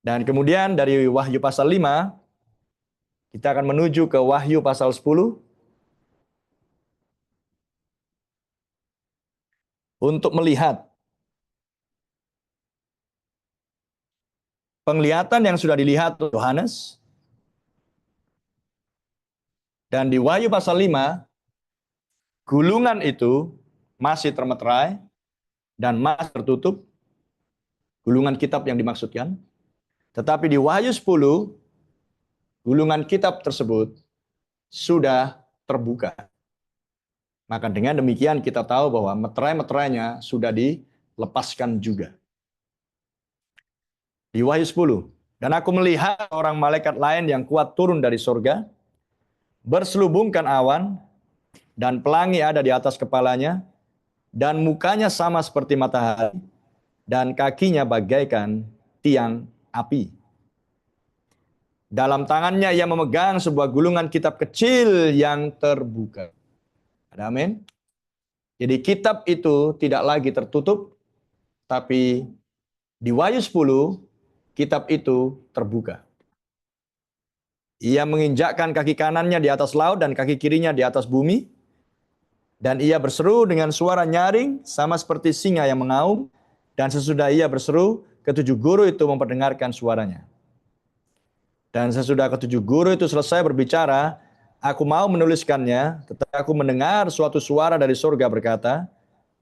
Dan kemudian dari Wahyu pasal 5, kita akan menuju ke Wahyu pasal 10 untuk melihat penglihatan yang sudah dilihat Yohanes. Dan di Wahyu pasal 5, gulungan itu masih termeterai dan masih tertutup, gulungan kitab yang dimaksudkan. Tetapi di Wahyu 10, gulungan kitab tersebut sudah terbuka. Maka dengan demikian kita tahu bahwa meterai-meterainya sudah dilepaskan juga. Di Wahyu 10, dan aku melihat orang malaikat lain yang kuat turun dari surga, berselubungkan awan, dan pelangi ada di atas kepalanya, dan mukanya sama seperti matahari, dan kakinya bagaikan tiang api. Dalam tangannya ia memegang sebuah gulungan kitab kecil yang terbuka. Ada amin? Jadi kitab itu tidak lagi tertutup, tapi di Wahyu 10, kitab itu terbuka. Ia menginjakkan kaki kanannya di atas laut dan kaki kirinya di atas bumi. Dan ia berseru dengan suara nyaring sama seperti singa yang mengaum. Dan sesudah ia berseru, ketujuh guru itu memperdengarkan suaranya. Dan sesudah ketujuh guru itu selesai berbicara, aku mau menuliskannya, tetapi aku mendengar suatu suara dari surga berkata,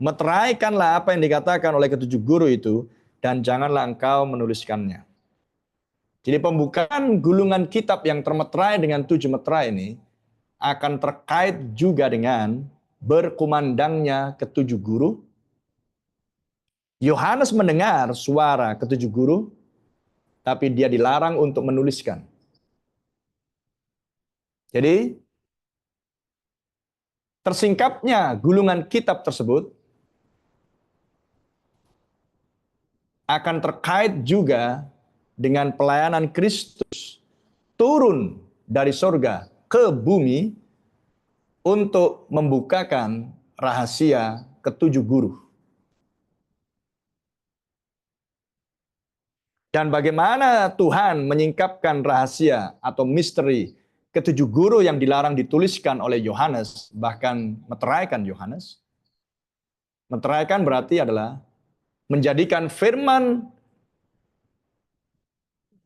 meteraikanlah apa yang dikatakan oleh ketujuh guru itu, dan janganlah engkau menuliskannya. Jadi pembukaan gulungan kitab yang termeterai dengan 7 meterai ini akan terkait juga dengan berkumandangnya ketujuh guru. Yohanes mendengar suara ketujuh guru, tapi dia dilarang untuk menuliskan. Jadi tersingkapnya gulungan kitab tersebut akan terkait juga dengan pelayanan Kristus turun dari surga ke bumi untuk membukakan rahasia ketujuh guru. Dan bagaimana Tuhan menyingkapkan rahasia atau misteri ketujuh guru yang dilarang dituliskan oleh Yohanes, bahkan meteraikan Yohanes. Meteraikan berarti adalah menjadikan firman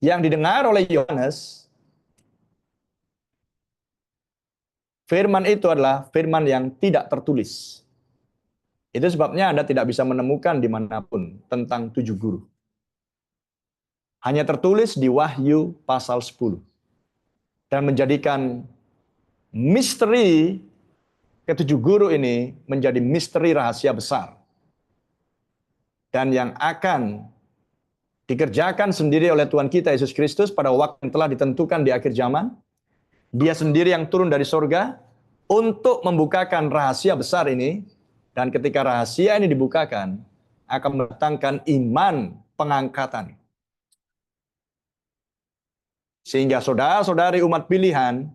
yang didengar oleh Yohanes, firman itu adalah firman yang tidak tertulis. Itu sebabnya Anda tidak bisa menemukan dimanapun tentang 7 guru. Hanya tertulis di Wahyu pasal 10. Dan menjadikan misteri ketujuh guru ini menjadi misteri rahasia besar. Dan yang akan dikerjakan sendiri oleh Tuhan kita Yesus Kristus pada waktu yang telah ditentukan di akhir zaman. Dia sendiri yang turun dari sorga untuk membukakan rahasia besar ini. Dan ketika rahasia ini dibukakan, akan mendatangkan iman pengangkatan. Sehingga saudara-saudari umat pilihan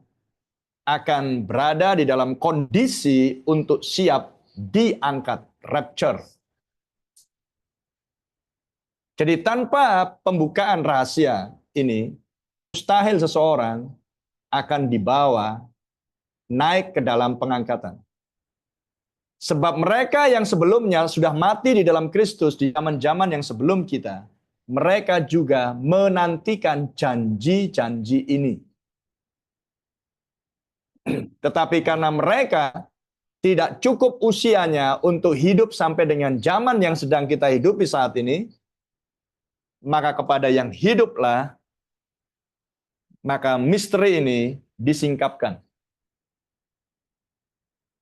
akan berada di dalam kondisi untuk siap diangkat, rapture. Jadi tanpa pembukaan rahasia ini, mustahil seseorang akan dibawa naik ke dalam pengangkatan. Sebab mereka yang sebelumnya sudah mati di dalam Kristus di zaman-zaman yang sebelum kita, mereka juga menantikan janji-janji ini. Tetapi karena mereka tidak cukup usianya untuk hidup sampai dengan zaman yang sedang kita hidupi saat ini, maka kepada yang hiduplah, maka misteri ini disingkapkan.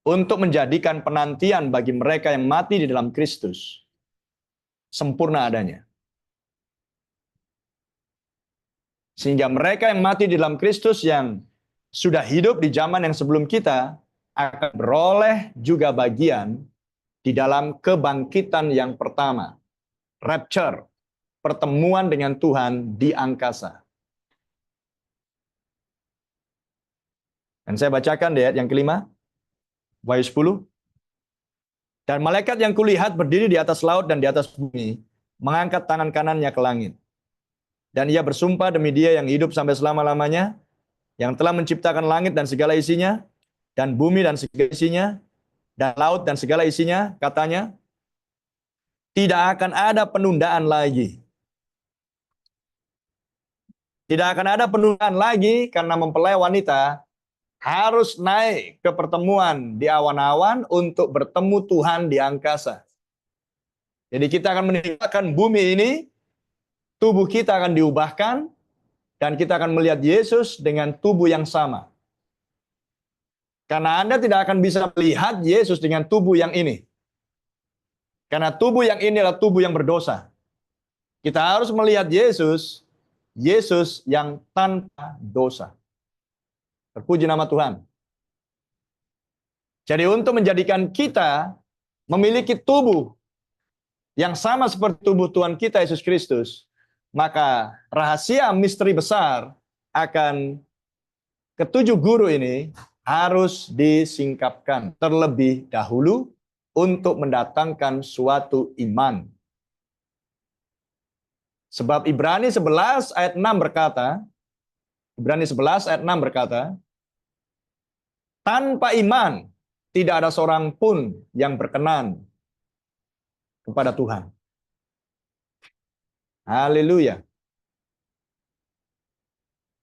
Untuk menjadikan penantian bagi mereka yang mati di dalam Kristus sempurna adanya. Sehingga mereka yang mati di dalam Kristus yang sudah hidup di zaman yang sebelum kita akan beroleh juga bagian di dalam kebangkitan yang pertama. Rapture, pertemuan dengan Tuhan di angkasa. Dan saya bacakan deh yang kelima. Wahyu 10. Dan malaikat yang kulihat berdiri di atas laut dan di atas bumi, mengangkat tangan kanannya ke langit. Dan ia bersumpah demi Dia yang hidup sampai selama-lamanya, yang telah menciptakan langit dan segala isinya, dan bumi dan segala isinya, dan laut dan segala isinya, katanya, tidak akan ada penundaan lagi. Tidak akan ada penundaan lagi karena mempelai wanita harus naik ke pertemuan di awan-awan untuk bertemu Tuhan di angkasa. Jadi kita akan meninggalkan bumi ini, tubuh kita akan diubahkan, dan kita akan melihat Yesus dengan tubuh yang sama. Karena Anda tidak akan bisa melihat Yesus dengan tubuh yang ini. Karena tubuh yang ini adalah tubuh yang berdosa. Kita harus melihat Yesus, Yesus yang tanpa dosa. Terpuji nama Tuhan. Jadi untuk menjadikan kita memiliki tubuh yang sama seperti tubuh Tuhan kita Yesus Kristus, maka rahasia misteri besar akan ketujuh guru ini harus disingkapkan terlebih dahulu untuk mendatangkan suatu iman. Sebab Ibrani 11 ayat 6 berkata, Ibrani 11 ayat 6 berkata, tanpa iman tidak ada seorang pun yang berkenan kepada Tuhan. Haleluya.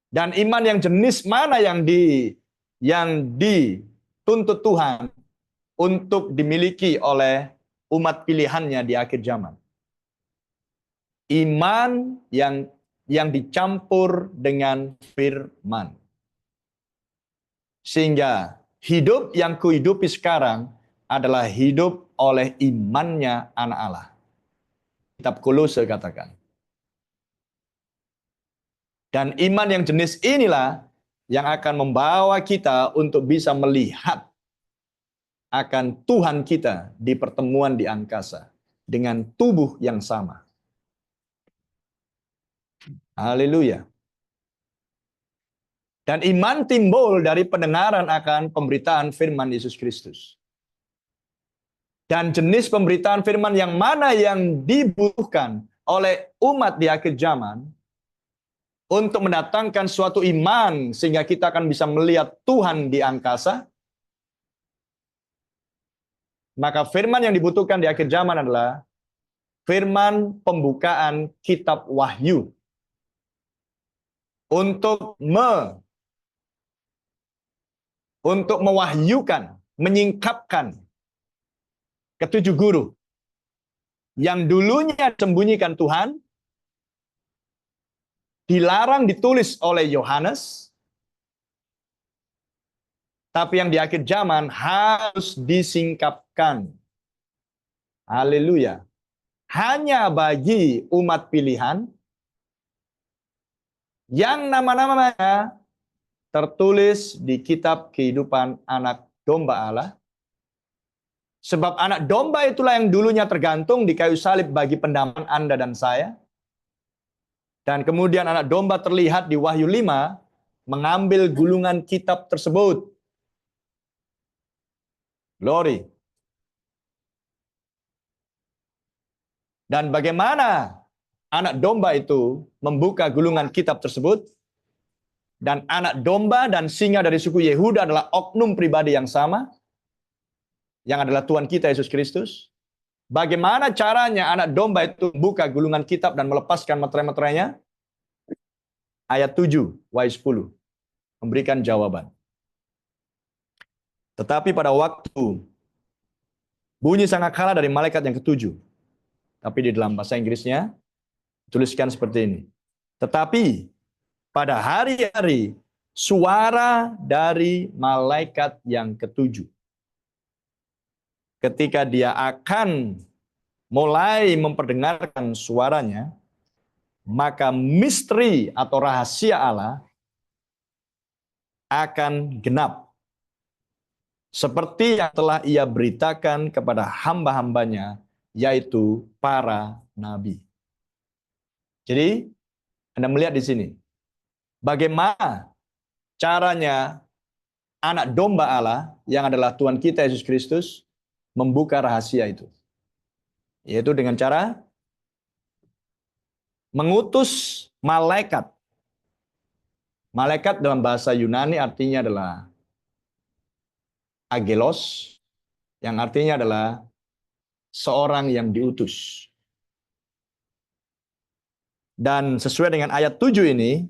Dan iman yang jenis mana yang dituntut Tuhan untuk dimiliki oleh umat pilihannya di akhir zaman? Iman yang dicampur dengan firman. Sehingga hidup yang kuhidupi sekarang adalah hidup oleh imannya anak Allah. Kitab Kolose katakan. Dan iman yang jenis inilah yang akan membawa kita untuk bisa melihat akan Tuhan kita di pertemuan di angkasa dengan tubuh yang sama. Haleluya. Dan iman timbul dari pendengaran akan pemberitaan firman Yesus Kristus. Dan jenis pemberitaan firman yang mana yang dibutuhkan oleh umat di akhir zaman untuk mendatangkan suatu iman sehingga kita akan bisa melihat Tuhan di angkasa. Maka firman yang dibutuhkan di akhir zaman adalah firman pembukaan kitab Wahyu. Untuk mewahyukan, menyingkapkan ketujuh guru yang dulunya disembunyikan Tuhan, dilarang ditulis oleh Yohanes, tapi yang di akhir zaman harus disingkapkan. Haleluya. Hanya bagi umat pilihan yang nama-namanya tertulis di kitab kehidupan anak domba Allah. Sebab anak domba itulah yang dulunya tergantung di kayu salib bagi pendamaian Anda dan saya. Dan kemudian anak domba terlihat di Wahyu 5 mengambil gulungan kitab tersebut. Glory. Dan bagaimana anak domba itu membuka gulungan kitab tersebut? Dan anak domba dan singa dari suku Yehuda adalah oknum pribadi yang sama, yang adalah Tuhan kita Yesus Kristus. Bagaimana caranya anak domba itu membuka gulungan kitab dan melepaskan meterai-meterainya? Ayat 7, Wahyu 10 memberikan jawaban. Tetapi pada waktu bunyi sangkakala dari malaikat yang ketujuh, tapi di dalam bahasa Inggrisnya tuliskan seperti ini. Tetapi pada hari-hari suara dari malaikat yang ketujuh, ketika dia akan mulai memperdengarkan suaranya, maka misteri atau rahasia Allah akan genap. Seperti yang telah ia beritakan kepada hamba-hambanya, yaitu para nabi. Jadi, Anda melihat di sini, bagaimana caranya anak domba Allah, yang adalah Tuhan kita Yesus Kristus, membuka rahasia itu. Yaitu dengan cara mengutus malaikat. Malaikat dalam bahasa Yunani artinya adalah angelos, yang artinya adalah seorang yang diutus. Dan sesuai dengan ayat 7 ini,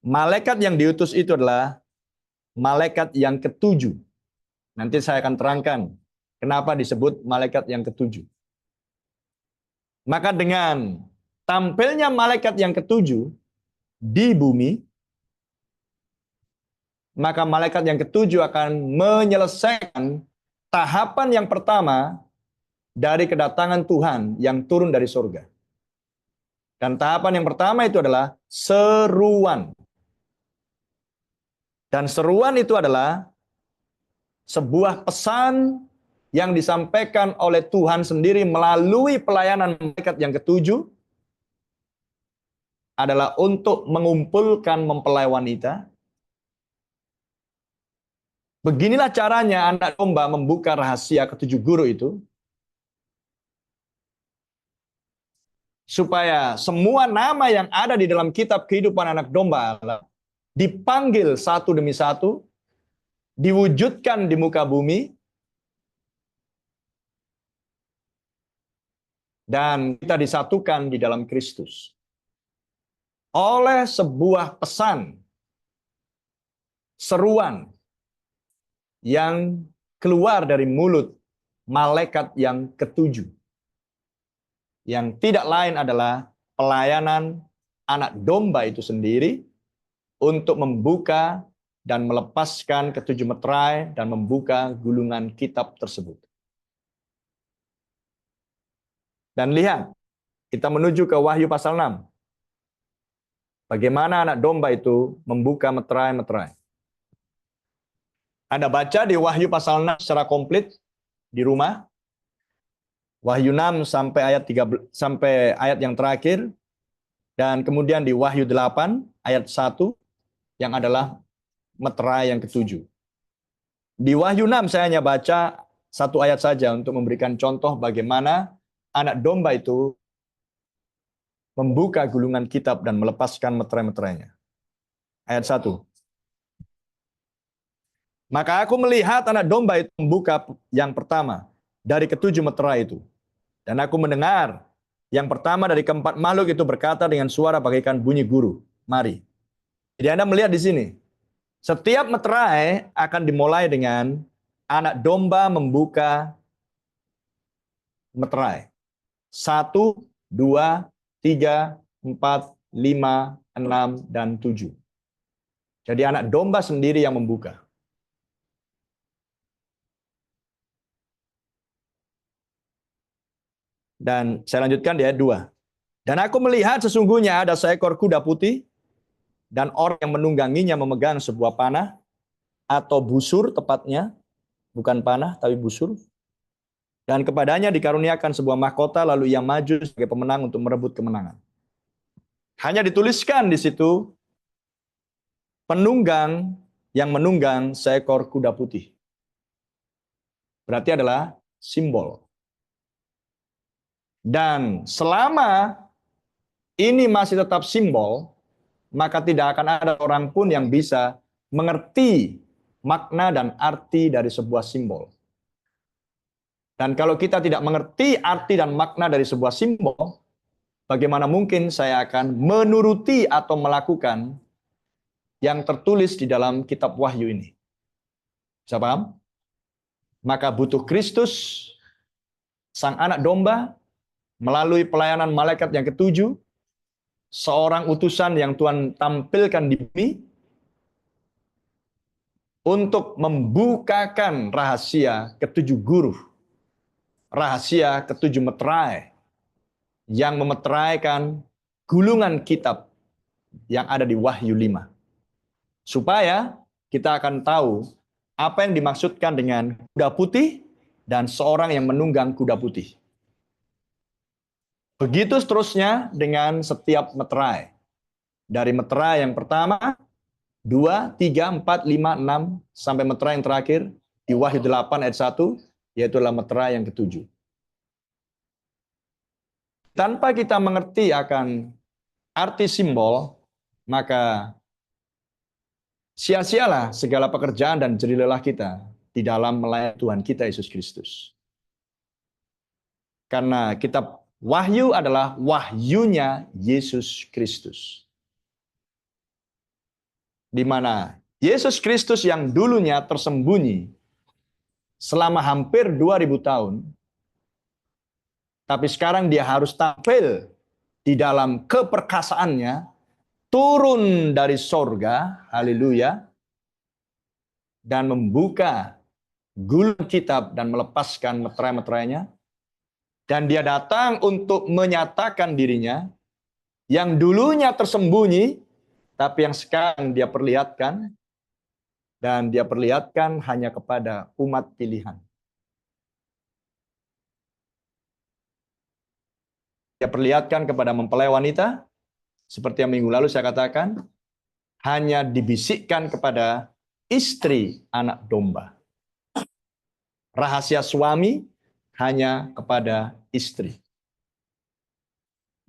malaikat yang diutus itu adalah malaikat yang ketujuh. Nanti saya akan terangkan kenapa disebut malaikat yang ketujuh. Maka dengan tampilnya malaikat yang ketujuh di bumi, maka malaikat yang ketujuh akan menyelesaikan tahapan yang pertama dari kedatangan Tuhan yang turun dari surga. Dan tahapan yang pertama itu adalah seruan. Dan seruan itu adalah sebuah pesan yang disampaikan oleh Tuhan sendiri melalui pelayanan malaikat yang ketujuh, adalah untuk mengumpulkan mempelai wanita. Beginilah caranya anak domba membuka rahasia ketujuh guru itu, supaya semua nama yang ada di dalam kitab kehidupan anak domba Allah dipanggil satu demi satu, diwujudkan di muka bumi, dan kita disatukan di dalam Kristus oleh sebuah pesan, seruan yang keluar dari mulut malaikat yang ketujuh, yang tidak lain adalah pelayanan anak domba itu sendiri untuk membuka dan melepaskan ketujuh meterai dan membuka gulungan kitab tersebut. Dan lihat, kita menuju ke Wahyu pasal 6. Bagaimana anak domba itu membuka meterai-meterai. Anda baca di Wahyu pasal 6 secara komplit di rumah. Wahyu 6 sampai ayat 13 sampai ayat yang terakhir, dan kemudian di Wahyu 8 ayat 1 yang adalah meterai yang ketujuh. Di Wahyu 6 saya hanya baca satu ayat saja untuk memberikan contoh bagaimana anak domba itu membuka gulungan kitab dan melepaskan meterai-meterainya. Ayat 1. Maka aku melihat anak domba itu membuka yang pertama dari ketujuh meterai itu. Dan aku mendengar yang pertama dari keempat makhluk itu berkata dengan suara bagaikan bunyi guru, mari. Jadi Anda melihat di sini, setiap meterai akan dimulai dengan anak domba membuka meterai. 1, 2, 3, 4, 5, 6, dan 7. Jadi anak domba sendiri yang membuka. Dan saya lanjutkan di ayat 2. Dan aku melihat sesungguhnya ada seekor kuda putih, dan orang yang menungganginya memegang sebuah panah atau busur tepatnya, bukan panah tapi busur. Dan kepadanya dikaruniakan sebuah mahkota, lalu ia maju sebagai pemenang untuk merebut kemenangan. Hanya dituliskan di situ, penunggang yang menunggang seekor kuda putih. Berarti adalah simbol. Dan selama ini masih tetap simbol, maka tidak akan ada orang pun yang bisa mengerti makna dan arti dari sebuah simbol. Dan kalau kita tidak mengerti arti dan makna dari sebuah simbol, bagaimana mungkin saya akan menuruti atau melakukan yang tertulis di dalam kitab Wahyu ini? Bisa paham? Maka butuh Kristus, Sang Anak Domba, melalui pelayanan malaikat yang ketujuh, seorang utusan yang Tuhan tampilkan di bumi, untuk membukakan rahasia ketujuh guru, rahasia ketujuh meterai, yang memeteraikan gulungan kitab yang ada di Wahyu 5. Supaya kita akan tahu apa yang dimaksudkan dengan kuda putih dan seorang yang menunggang kuda putih. Begitu seterusnya dengan setiap meterai. Dari meterai yang pertama, 2, 3, 4, 5, 6, sampai meterai yang terakhir di Wahyu 8 ayat 1, yaitu adalah meterai yang ketujuh. Tanpa kita mengerti akan arti simbol, maka sia-sialah segala pekerjaan dan jerih lelah kita di dalam melayani Tuhan kita Yesus Kristus. Karena kitab Wahyu adalah wahyunya Yesus Kristus. Di mana Yesus Kristus yang dulunya tersembunyi selama hampir 2000 tahun, tapi sekarang dia harus tampil di dalam keperkasaannya, turun dari sorga, haleluya, dan membuka gulung kitab dan melepaskan meterai-meterainya. Dan dia datang untuk menyatakan dirinya yang dulunya tersembunyi, tapi yang sekarang dia perlihatkan, dan dia perlihatkan hanya kepada umat pilihan. Dia perlihatkan kepada mempelai wanita, seperti yang minggu lalu saya katakan, hanya dibisikkan kepada istri anak domba. Rahasia suami hanya kepada istri.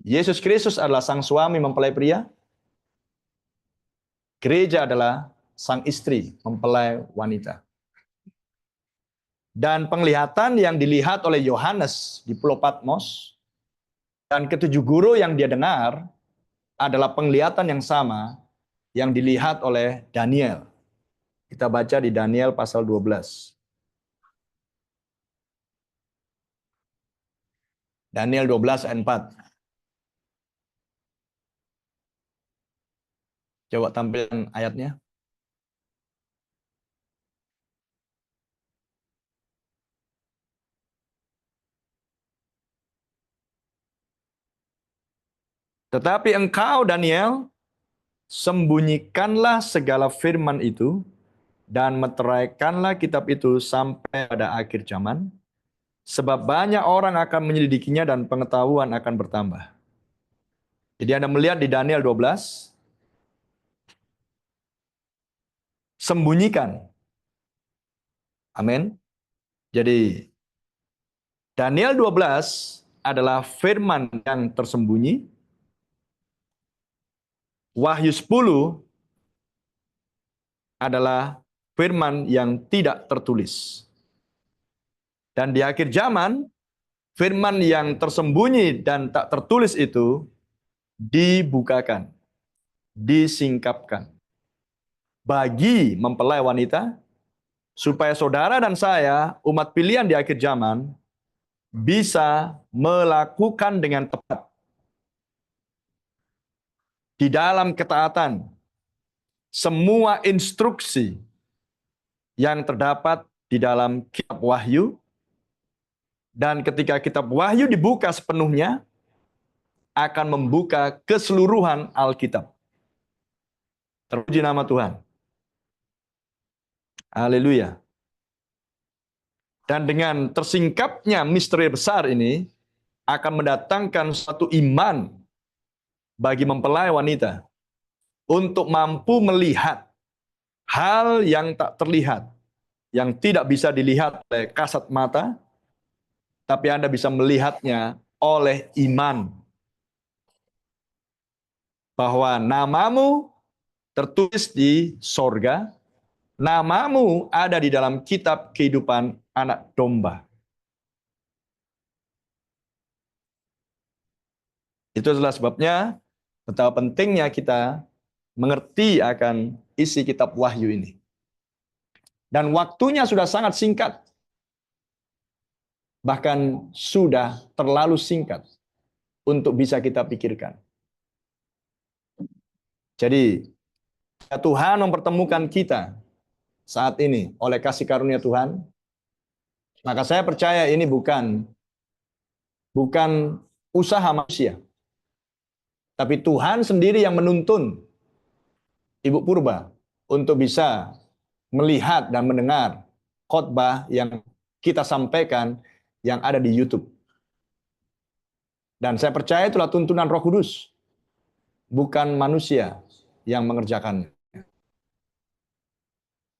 Yesus Kristus adalah sang suami mempelai pria. Gereja adalah sang istri mempelai wanita. Dan penglihatan yang dilihat oleh Yohanes di Pulau Patmos dan ketujuh guru yang dia dengar adalah penglihatan yang sama yang dilihat oleh Daniel. Kita baca di Daniel pasal 12. Daniel 12 ayat 4. Coba tampilkan ayatnya. Tetapi engkau, Daniel, sembunyikanlah segala firman itu dan meteraikanlah kitab itu sampai pada akhir zaman, sebab banyak orang akan menyelidikinya dan pengetahuan akan bertambah. Jadi Anda melihat di Daniel 12, sembunyikan. Amin. Jadi Daniel 12 adalah firman yang tersembunyi. Wahyu 10 adalah firman yang tidak tertulis. Dan di akhir zaman, firman yang tersembunyi dan tak tertulis itu dibukakan, disingkapkan bagi mempelai wanita, supaya saudara dan saya, umat pilihan di akhir zaman, bisa melakukan dengan tepat di dalam ketaatan semua instruksi yang terdapat di dalam kitab Wahyu. Dan ketika kitab Wahyu dibuka sepenuhnya, akan membuka keseluruhan Alkitab. Terpuji nama Tuhan. Haleluya. Dan dengan tersingkapnya misteri besar ini akan mendatangkan suatu iman bagi mempelai wanita untuk mampu melihat hal yang tak terlihat, yang tidak bisa dilihat oleh kasat mata, tapi Anda bisa melihatnya oleh iman. Bahwa namamu tertulis di sorga, namamu ada di dalam kitab kehidupan anak domba. Itu adalah sebabnya betapa pentingnya kita mengerti akan isi kitab Wahyu ini. Dan waktunya sudah sangat singkat. Bahkan sudah terlalu singkat untuk bisa kita pikirkan. Jadi, Tuhan mempertemukan kita saat ini oleh kasih karunia Tuhan. Maka saya percaya ini bukan usaha manusia. Tapi Tuhan sendiri yang menuntun Ibu Purba untuk bisa melihat dan mendengar khotbah yang kita sampaikan yang ada di YouTube. Dan saya percaya itulah tuntunan Roh Kudus, bukan manusia yang mengerjakannya.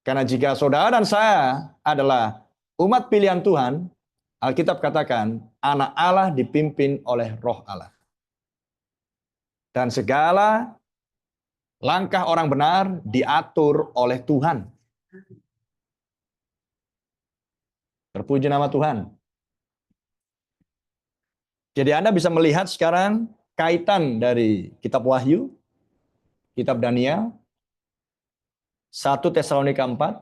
Karena jika saudara dan saya adalah umat pilihan Tuhan, Alkitab katakan, anak Allah dipimpin oleh Roh Allah. Dan segala langkah orang benar diatur oleh Tuhan. Terpuji nama Tuhan. Jadi Anda bisa melihat sekarang kaitan dari kitab Wahyu, kitab Daniel, 1 Tesalonika 4,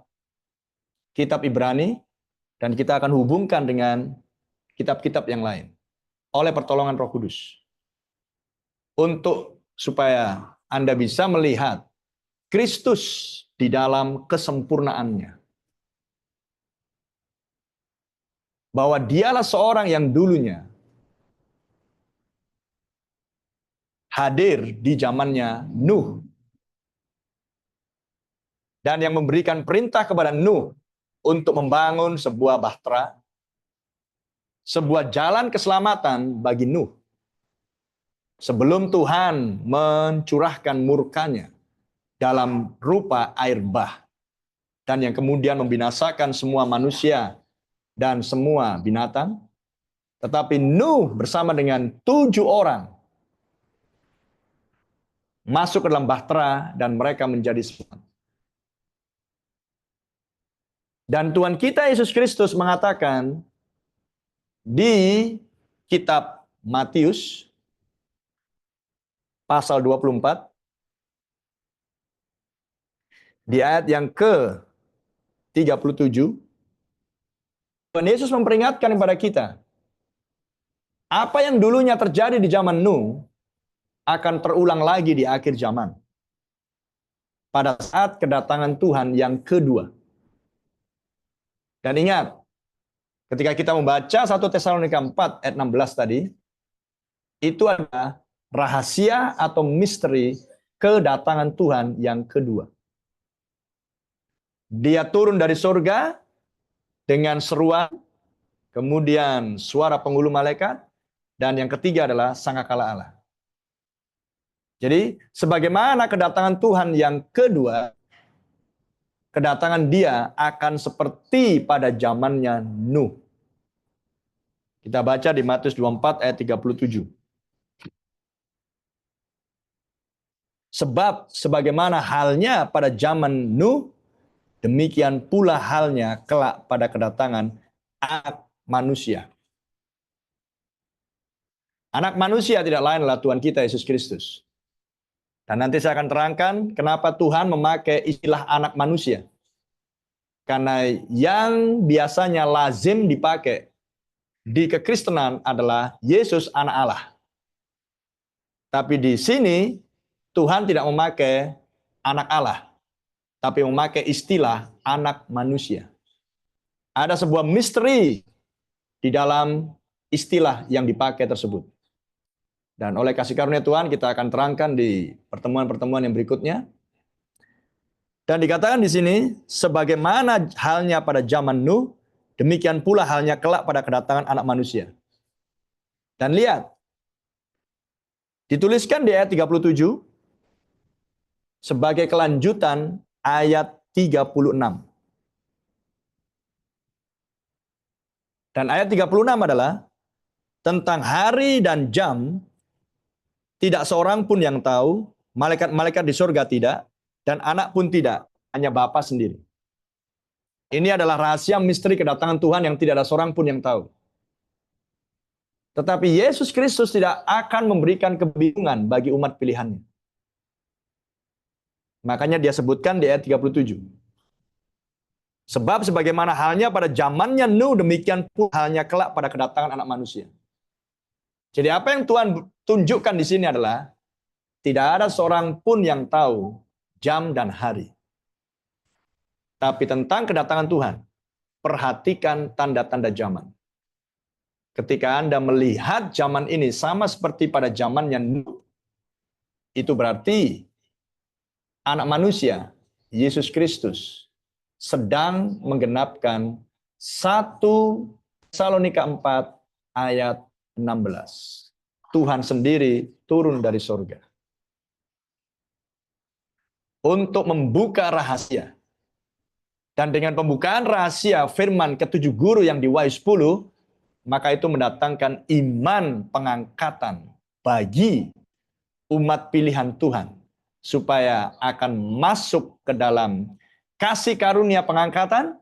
kitab Ibrani, dan kita akan hubungkan dengan kitab-kitab yang lain oleh pertolongan Roh Kudus. Untuk supaya Anda bisa melihat Kristus di dalam kesempurnaannya. Bahwa dialah seorang yang dulunya hadir di zamannya Nuh. Dan yang memberikan perintah kepada Nuh untuk membangun sebuah bahtera, sebuah jalan keselamatan bagi Nuh. Sebelum Tuhan mencurahkan murkanya dalam rupa air bah. Dan yang kemudian membinasakan semua manusia dan semua binatang. Tetapi Nuh bersama dengan 7 orang masuk ke dalam bahtera dan mereka menjadi selamat. Dan Tuhan kita Yesus Kristus mengatakan di kitab Matius pasal 24 di ayat yang ke-37, Tuhan Yesus memperingatkan kepada kita, apa yang dulunya terjadi di zaman Nuh akan terulang lagi di akhir zaman. Pada saat kedatangan Tuhan yang kedua. Dan ingat, ketika kita membaca 1 Tesalonika 4 ayat 16 tadi, itu adalah rahasia atau misteri kedatangan Tuhan yang kedua. Dia turun dari surga dengan seruan, kemudian suara penghulu malaikat, dan yang ketiga adalah sangkakala Allah. Jadi, sebagaimana kedatangan Tuhan yang kedua, kedatangan dia akan seperti pada zamannya Nuh. Kita baca di Matius 24 ayat 37. Sebab sebagaimana halnya pada zaman Nuh, demikian pula halnya kelak pada kedatangan Anak Manusia. Anak manusia tidak lain adalah Tuhan kita Yesus Kristus. Dan nanti saya akan terangkan kenapa Tuhan memakai istilah anak manusia. Karena yang biasanya lazim dipakai di kekristenan adalah Yesus anak Allah. Tapi di sini Tuhan tidak memakai anak Allah, tapi memakai istilah anak manusia. Ada sebuah misteri di dalam istilah yang dipakai tersebut. Dan oleh kasih karunia Tuhan kita akan terangkan di pertemuan-pertemuan yang berikutnya. Dan dikatakan di sini, sebagaimana halnya pada zaman Nuh, demikian pula halnya kelak pada kedatangan Anak Manusia. Dan lihat, dituliskan di ayat 37 sebagai kelanjutan ayat 36. Dan ayat 36 adalah tentang hari dan jam tidak seorang pun yang tahu, malaikat-malaikat di surga tidak, dan anak pun tidak, hanya Bapa sendiri. Ini adalah rahasia misteri kedatangan Tuhan yang tidak ada seorang pun yang tahu. Tetapi Yesus Kristus tidak akan memberikan kebingungan bagi umat pilihannya. Makanya dia sebutkan di ayat 37. Sebab sebagaimana halnya pada zamannya Nuh, demikian pun halnya kelak pada kedatangan Anak Manusia. Jadi apa yang Tuhan tunjukkan di sini adalah tidak ada seorang pun yang tahu jam dan hari. Tapi tentang kedatangan Tuhan, perhatikan tanda-tanda zaman. Ketika Anda melihat zaman ini sama seperti pada zamannya Nuh, itu berarti Anak Manusia, Yesus Kristus, sedang menggenapkan 1 Tesalonika 4 ayat 16. Tuhan sendiri turun dari surga untuk membuka rahasia. Dan dengan pembukaan rahasia firman ketujuh guru yang di Wahyu 10, maka itu mendatangkan iman pengangkatan bagi umat pilihan Tuhan, supaya akan masuk ke dalam kasih karunia pengangkatan,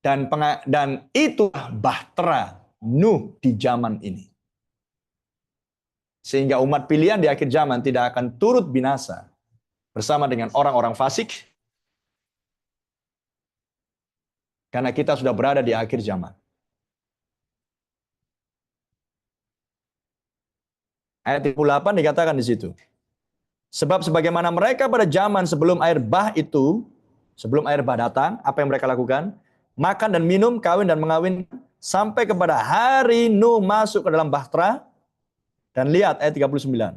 dan itulah bahtera Nuh di zaman ini. Sehingga umat pilihan di akhir zaman tidak akan turut binasa bersama dengan orang-orang fasik, karena kita sudah berada di akhir zaman. Ayat 38 dikatakan di situ. Sebab sebagaimana mereka pada zaman sebelum air bah itu, sebelum air bah datang, apa yang mereka lakukan? Makan dan minum, kawin dan mengawin, sampai kepada hari Nuh masuk ke dalam bahtera. Dan lihat ayat 39.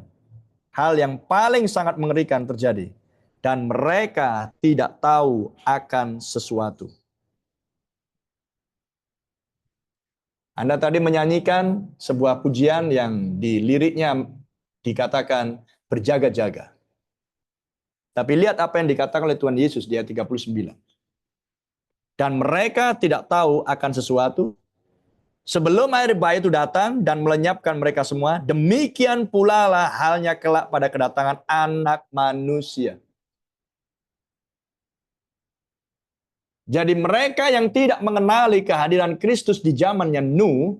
Hal yang paling sangat mengerikan terjadi. Dan mereka tidak tahu akan sesuatu. Anda tadi menyanyikan sebuah pujian yang di liriknya dikatakan berjaga-jaga. Tapi lihat apa yang dikatakan oleh Tuhan Yesus di ayat 39. Dan mereka tidak tahu akan sesuatu sebelum air bah itu datang dan melenyapkan mereka semua, demikian pula lah halnya kelak pada kedatangan Anak Manusia. Jadi mereka yang tidak mengenali kehadiran Kristus di zamannya Nuh,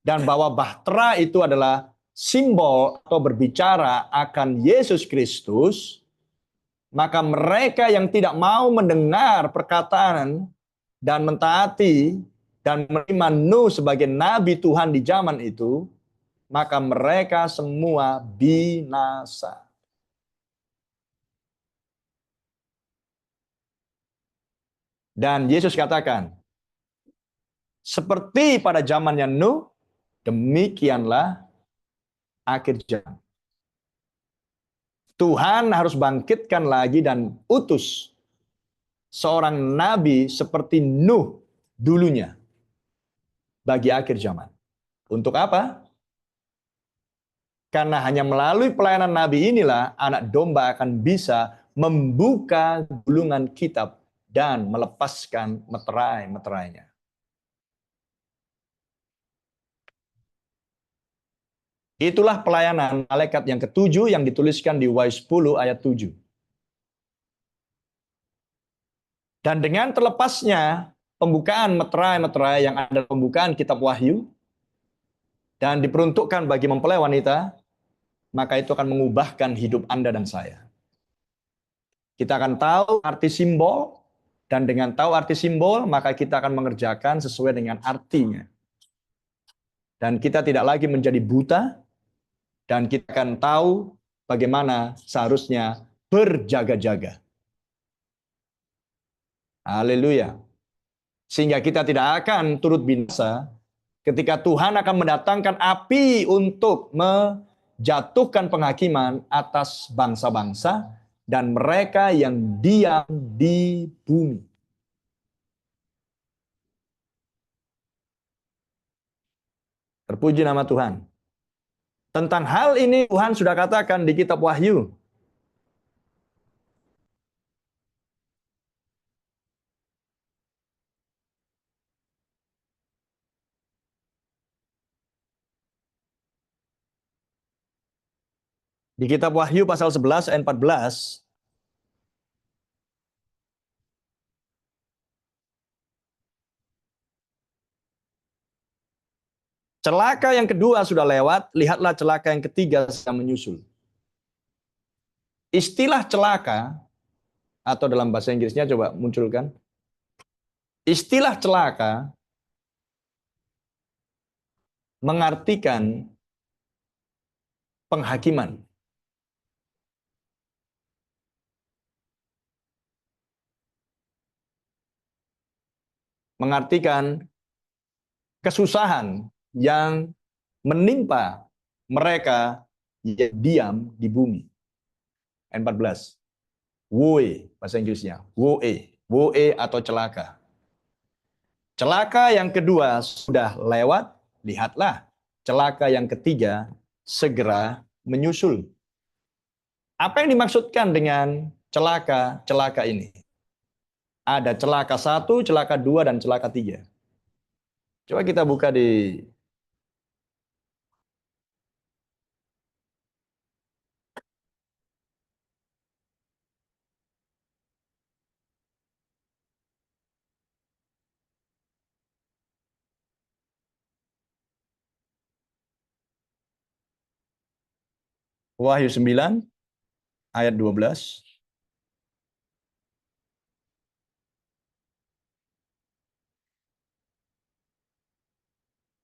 dan bahwa bahtera itu adalah simbol atau berbicara akan Yesus Kristus, maka mereka yang tidak mau mendengar perkataan dan mentaati dan menerima Nuh sebagai nabi Tuhan di zaman itu, maka mereka semua binasa. Dan Yesus katakan, seperti pada zamannya Nuh, demikianlah akhir zaman. Tuhan harus bangkitkan lagi dan utus seorang nabi seperti Nuh dulunya bagi akhir zaman. Untuk apa? Karena hanya melalui pelayanan nabi inilah anak domba akan bisa membuka gulungan kitab dan melepaskan meterai-meterainya. Itulah pelayanan malaikat yang ketujuh yang dituliskan di Wahyu 10 ayat 7. Dan dengan terlepasnya pembukaan meterai-meterai yang ada pembukaan kitab Wahyu dan diperuntukkan bagi mempelai wanita, maka itu akan mengubahkan hidup Anda dan saya. Kita akan tahu arti simbol, dan dengan tahu arti simbol, maka kita akan mengerjakan sesuai dengan artinya. Dan kita tidak lagi menjadi buta, dan kita akan tahu bagaimana seharusnya berjaga-jaga. Haleluya. Sehingga kita tidak akan turut binasa ketika Tuhan akan mendatangkan api untuk menjatuhkan penghakiman atas bangsa-bangsa dan mereka yang diam di bumi. Terpuji nama Tuhan. Tentang hal ini Tuhan sudah katakan di kitab Wahyu. Di kitab Wahyu pasal 11 ayat 14, celaka yang kedua sudah lewat, lihatlah celaka yang ketiga sedang menyusul. Istilah celaka, atau dalam bahasa Inggrisnya coba munculkan. Istilah celaka mengartikan penghakiman. Mengartikan kesusahan yang menimpa mereka yang diam di bumi. Ayat 14. Woe, bahasa Inggrisnya. Woe. Woe atau celaka. Celaka yang kedua sudah lewat, lihatlah. Celaka yang ketiga segera menyusul. Apa yang dimaksudkan dengan celaka-celaka ini? Ada celaka 1, celaka 2, dan celaka 3. Coba kita buka di Wahyu 9 ayat 12.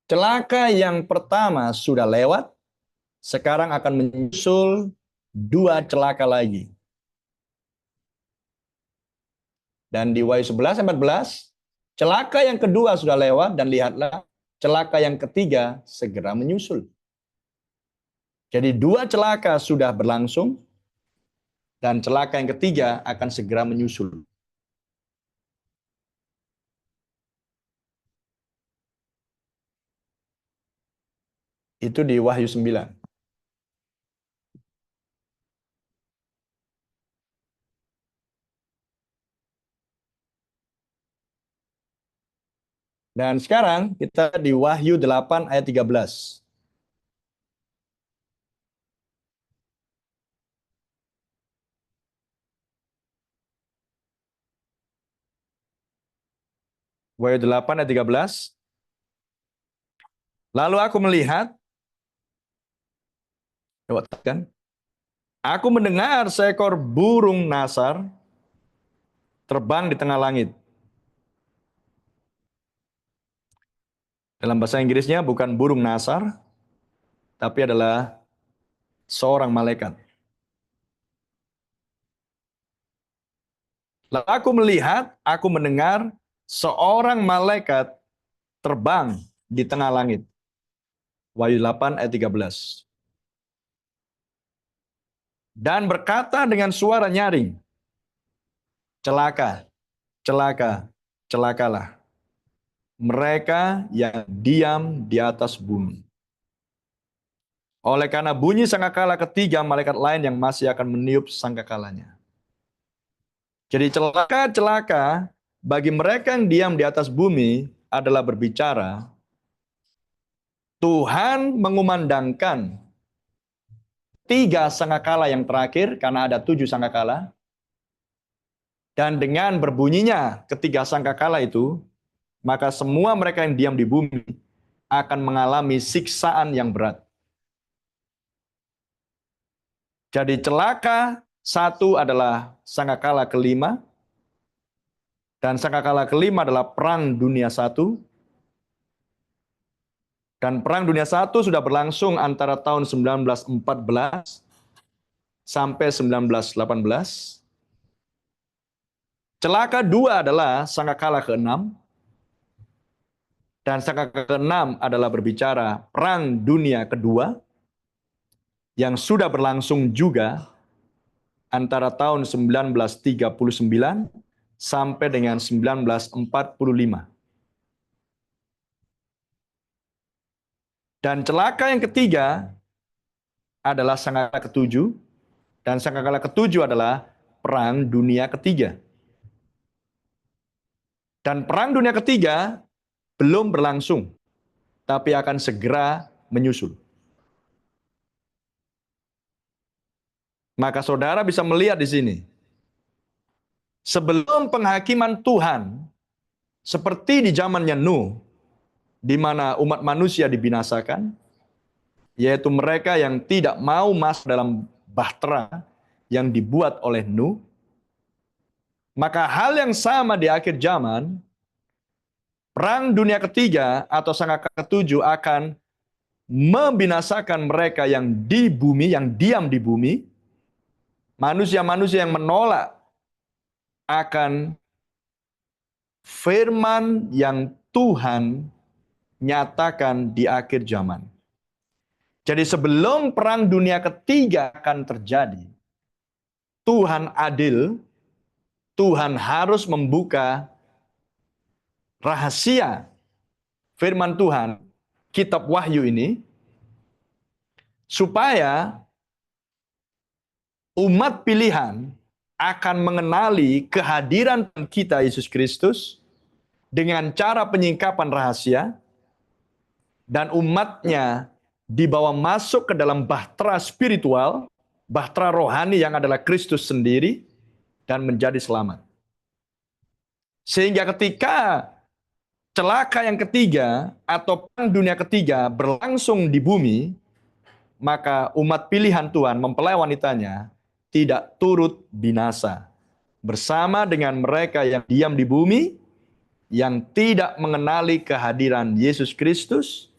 Celaka yang pertama sudah lewat, sekarang akan menyusul 2 celaka lagi. Dan di Wahyu 11 ayat 14, celaka yang kedua sudah lewat dan lihatlah celaka yang ketiga segera menyusul. Jadi 2 celaka sudah berlangsung dan celaka yang ketiga akan segera menyusul. Itu di Wahyu 9. Dan sekarang kita di Wahyu 8 ayat 13. Wahyu 8 ayat 13. Lalu aku melihat, coba tekan, aku mendengar seekor burung nasar terbang di tengah langit. Dalam bahasa Inggrisnya bukan burung nasar, tapi adalah seorang malaikat. Lalu aku melihat, aku mendengar seorang malaikat terbang di tengah langit. Wahyu 8 ayat 13. Dan berkata dengan suara nyaring, celaka, celaka, celakalah mereka yang diam di atas bumi. Oleh karena bunyi sangkakala ketiga malaikat lain yang masih akan meniup sangkakalanya. Jadi celaka-celaka bagi mereka yang diam di atas bumi adalah berbicara Tuhan mengumandangkan 3 sangkakala yang terakhir karena ada 7 sangkakala. Dan dengan berbunyinya ketiga sangkakala itu, maka semua mereka yang diam di bumi akan mengalami siksaan yang berat. Jadi celaka 1 adalah sangkakala kelima, dan sangkakala kelima adalah Perang Dunia I. Dan Perang Dunia I sudah berlangsung antara tahun 1914 sampai 1918. Celaka 2 adalah sangkakala ke-6. Dan sangkakala ke-6 adalah berbicara Perang Dunia Kedua yang sudah berlangsung juga. antara tahun 1939 sampai dengan 1945. Dan celaka yang ketiga adalah Sangkakala ketujuh, dan Sangkakala ketujuh adalah Perang Dunia Ketiga. Dan Perang Dunia Ketiga belum berlangsung, tapi akan segera menyusul. Maka saudara bisa melihat di sini, sebelum penghakiman Tuhan, seperti di zamannya Nuh, di mana umat manusia dibinasakan, yaitu mereka yang tidak mau masuk dalam bahtera yang dibuat oleh Nuh, maka hal yang sama di akhir zaman, Perang Dunia Ketiga atau Sangkakala ketujuh akan membinasakan mereka yang di bumi, yang diam di bumi, manusia-manusia yang menolak akan firman yang Tuhan nyatakan di akhir zaman. Jadi sebelum Perang Dunia Ketiga akan terjadi, Tuhan adil, Tuhan harus membuka rahasia firman Tuhan, kitab Wahyu ini, supaya umat pilihan akan mengenali kehadiran kita Yesus Kristus dengan cara penyingkapan rahasia, dan umatnya dibawa masuk ke dalam bahtera spiritual, bahtera rohani yang adalah Kristus sendiri, dan menjadi selamat. Sehingga ketika celaka yang ketiga atau Perang Dunia Ketiga berlangsung di bumi, maka umat pilihan Tuhan, mempelai wanitanya, tidak turut binasa. Bersama dengan mereka yang diam di bumi, yang tidak mengenali kehadiran Yesus Kristus,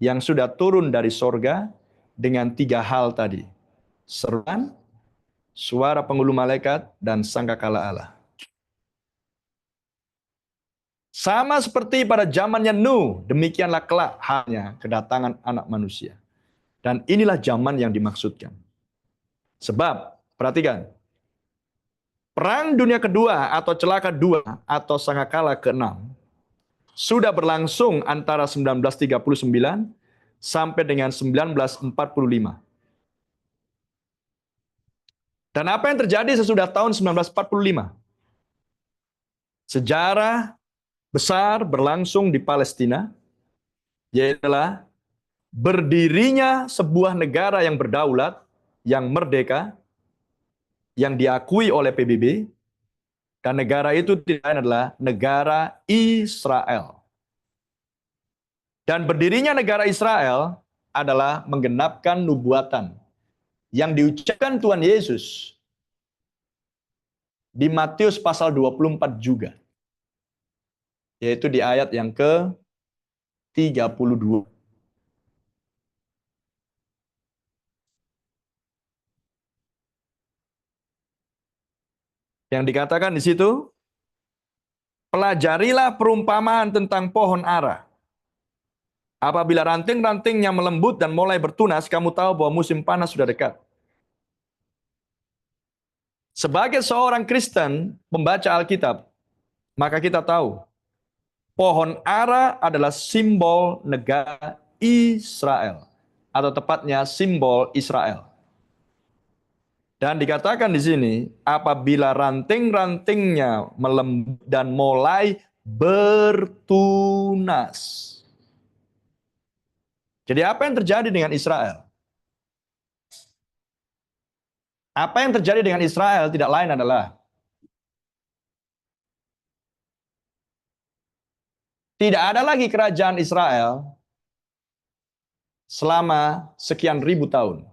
yang sudah turun dari sorga dengan tiga hal tadi: seruan, suara penghulu malaikat, dan sangkakala Allah. Sama seperti pada zamannya Nuh, demikianlah kelak halnya kedatangan anak manusia. Dan inilah zaman yang dimaksudkan. Sebab, perhatikan, Perang Dunia Kedua atau celaka dua atau sangkakala ke-6 sudah berlangsung antara 1939 sampai dengan 1945. Dan apa yang terjadi sesudah tahun 1945? Sejarah besar berlangsung di Palestina, yaitu berdirinya sebuah negara yang berdaulat, yang merdeka, yang diakui oleh PBB, dan negara itu tidak lain adalah negara Israel. Dan berdirinya negara Israel adalah menggenapkan nubuatan yang diucapkan Tuhan Yesus di Matius pasal 24 juga, yaitu di ayat yang ke-32. Yang dikatakan di situ, pelajarilah perumpamaan tentang pohon ara. Apabila ranting-rantingnya melembut dan mulai bertunas, kamu tahu bahwa musim panas sudah dekat. Sebagai seorang Kristen, membaca Alkitab, maka kita tahu, pohon ara adalah simbol negara Israel. Atau tepatnya simbol Israel. Dan dikatakan di sini, apabila ranting-rantingnya melembut dan mulai bertunas. Jadi apa yang terjadi dengan Israel? Apa yang terjadi dengan Israel tidak lain adalah tidak ada lagi kerajaan Israel selama sekian ribu tahun.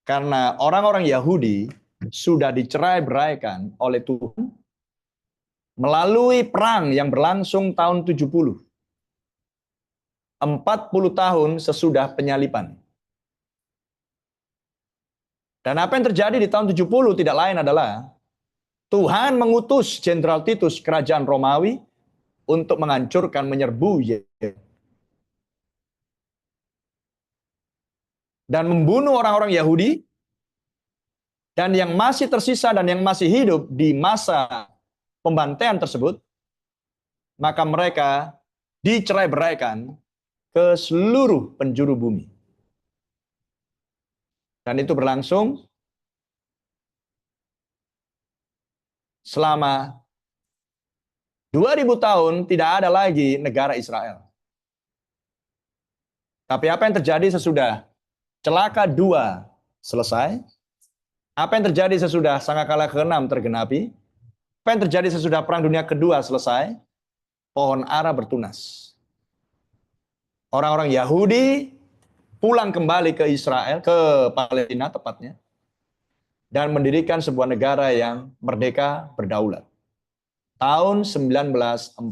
Karena orang-orang Yahudi sudah dicerai-beraikan oleh Tuhan melalui perang yang berlangsung tahun 70. 40 tahun sesudah penyaliban. Dan apa yang terjadi di tahun 70 tidak lain adalah Tuhan mengutus Jenderal Titus kerajaan Romawi untuk menghancurkan, menyerbu Yerusalem dan membunuh orang-orang Yahudi Dan yang masih tersisa dan yang masih hidup di masa pembantaian tersebut, maka mereka dicerai-beraikan ke seluruh penjuru bumi. Dan itu berlangsung selama 2000 tahun tidak ada lagi negara Israel. Tapi apa yang terjadi sesudah celaka 2 selesai? Apa yang terjadi sesudah Sangkakala ke-6 tergenapi? Apa yang terjadi sesudah Perang Dunia Kedua selesai? Pohon ara bertunas. Orang-orang Yahudi pulang kembali ke Israel, ke Palestina tepatnya, dan mendirikan sebuah negara yang merdeka berdaulat. Tahun 1948.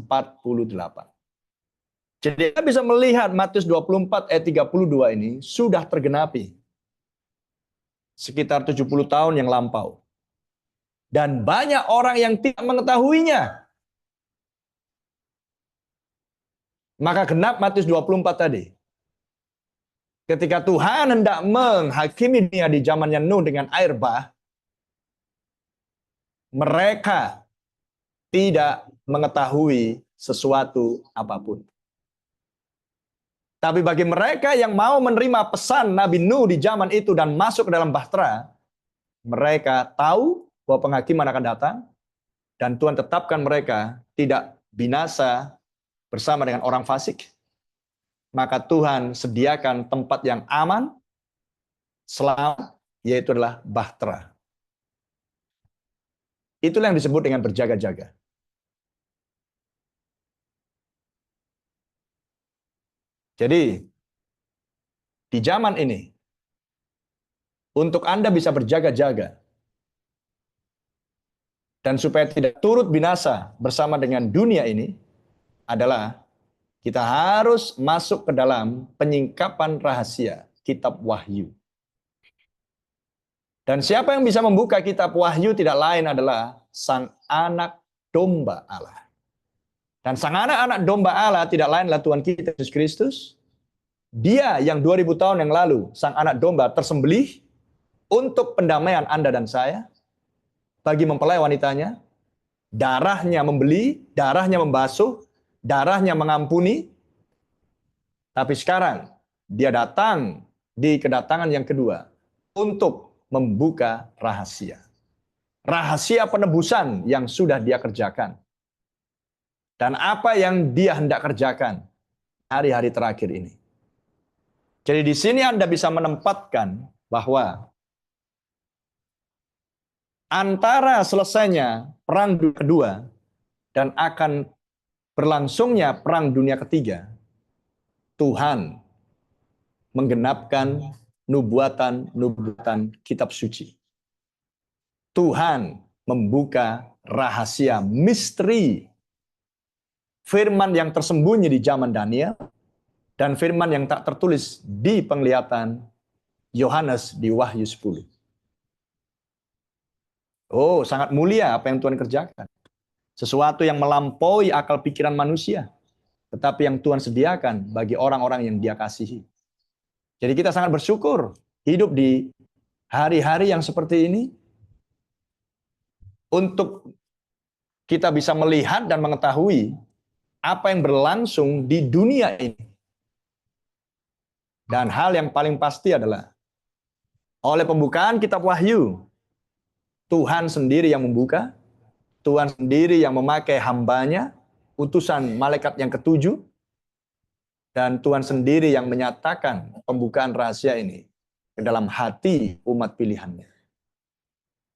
Jadi kita bisa melihat Matius 24 ayat 32 ini sudah tergenapi. Sekitar 70 tahun yang lampau. Dan banyak orang yang tidak mengetahuinya. Maka genap Matius 24 tadi. Ketika Tuhan hendak menghakimi dunia di zamannya Nuh dengan air bah, mereka tidak mengetahui sesuatu apapun. Tapi bagi mereka yang mau menerima pesan Nabi Nuh di zaman itu dan masuk ke dalam bahtera, mereka tahu bahwa penghakiman akan datang, dan Tuhan tetapkan mereka tidak binasa bersama dengan orang fasik. Maka Tuhan sediakan tempat yang aman, selamat, yaitu adalah bahtera. Itulah yang disebut dengan berjaga-jaga. Jadi, di zaman ini, untuk Anda bisa berjaga-jaga, dan supaya tidak turut binasa bersama dengan dunia ini, adalah kita harus masuk ke dalam penyingkapan rahasia, kitab Wahyu. Dan siapa yang bisa membuka kitab Wahyu tidak lain adalah Sang Anak Domba Allah. Dan Sang Anak Domba Allah tidak lain adalah Tuhan kita Yesus Kristus. Dia yang 2000 tahun yang lalu, Sang Anak Domba tersembelih untuk pendamaian Anda dan saya, bagi mempelai wanitanya, darahnya membeli, darahnya membasuh, darahnya mengampuni. Tapi sekarang, dia datang di kedatangan yang kedua, untuk membuka rahasia. Rahasia penebusan yang sudah dia kerjakan. Dan apa yang dia hendak kerjakan hari-hari terakhir ini. Jadi di sini Anda bisa menempatkan bahwa antara selesainya Perang Dunia Kedua dan akan berlangsungnya Perang Dunia Ketiga, Tuhan menggenapkan nubuatan kitab suci. Tuhan membuka rahasia misteri firman yang tersembunyi di zaman Daniel dan firman yang tak tertulis di penglihatan Yohanes di Wahyu 10. Oh, sangat mulia apa yang Tuhan kerjakan. Sesuatu yang melampaui akal pikiran manusia, tetapi yang Tuhan sediakan bagi orang-orang yang Dia kasihi. Jadi kita sangat bersyukur hidup di hari-hari yang seperti ini, untuk kita bisa melihat dan mengetahui apa yang berlangsung di dunia ini. Dan hal yang paling pasti adalah, oleh pembukaan kitab Wahyu, Tuhan sendiri yang membuka, Tuhan sendiri yang memakai hambanya, utusan malaikat yang ketujuh, dan Tuhan sendiri yang menyatakan pembukaan rahasia ini ke dalam hati umat pilihannya.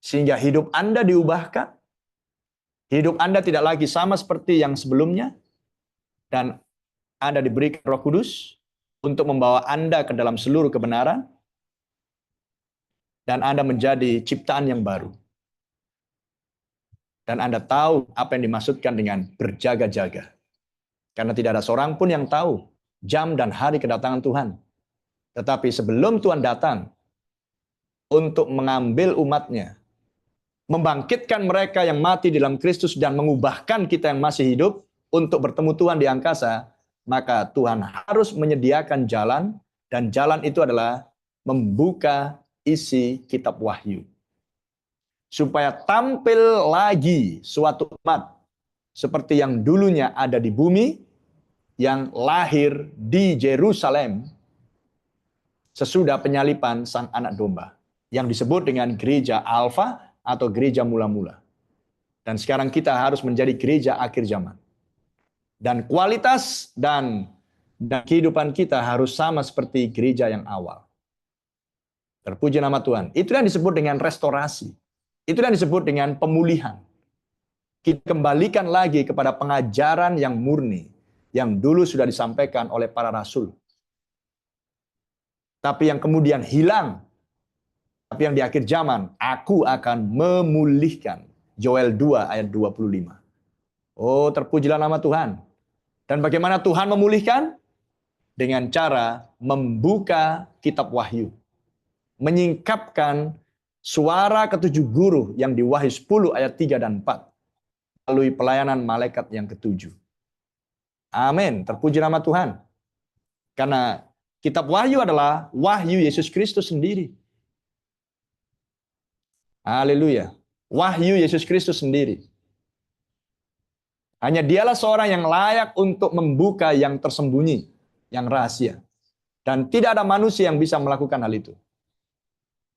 Sehingga hidup Anda diubahkan, hidup Anda tidak lagi sama seperti yang sebelumnya, dan Anda diberikan Roh Kudus untuk membawa Anda ke dalam seluruh kebenaran, dan Anda menjadi ciptaan yang baru. Dan Anda tahu apa yang dimaksudkan dengan berjaga-jaga. Karena tidak ada seorang pun yang tahu jam dan hari kedatangan Tuhan. Tetapi sebelum Tuhan datang untuk mengambil umatnya, membangkitkan mereka yang mati di dalam Kristus dan mengubahkan kita yang masih hidup untuk bertemu Tuhan di angkasa, maka Tuhan harus menyediakan jalan, dan jalan itu adalah membuka isi kitab Wahyu. supaya tampil lagi suatu umat seperti yang dulunya ada di bumi, yang lahir di Yerusalem sesudah penyalipan Sang Anak Domba, yang disebut dengan gereja Alfa atau gereja mula-mula. Dan sekarang kita harus menjadi gereja akhir zaman. Dan kualitas dan kehidupan kita harus sama seperti gereja yang awal. Terpuji nama Tuhan. Itu yang disebut dengan restorasi. Itu yang disebut dengan pemulihan. Kita kembalikan lagi kepada pengajaran yang murni, yang dulu sudah disampaikan oleh para rasul. Tapi yang kemudian hilang. Tapi yang di akhir zaman, aku akan memulihkan. Yoel 2 ayat 25. Oh, terpujilah nama Tuhan. Dan bagaimana Tuhan memulihkan? Dengan cara membuka kitab Wahyu. Menyingkapkan suara ketujuh guru yang di Wahyu 10 ayat 3 dan 4. Melalui pelayanan malaikat yang ketujuh. Amin. Terpuji nama Tuhan. Karena kitab Wahyu adalah wahyu Yesus Kristus sendiri. Haleluya. Wahyu Yesus Kristus sendiri. Hanya dialah seorang yang layak untuk membuka yang tersembunyi, yang rahasia. Dan tidak ada manusia yang bisa melakukan hal itu.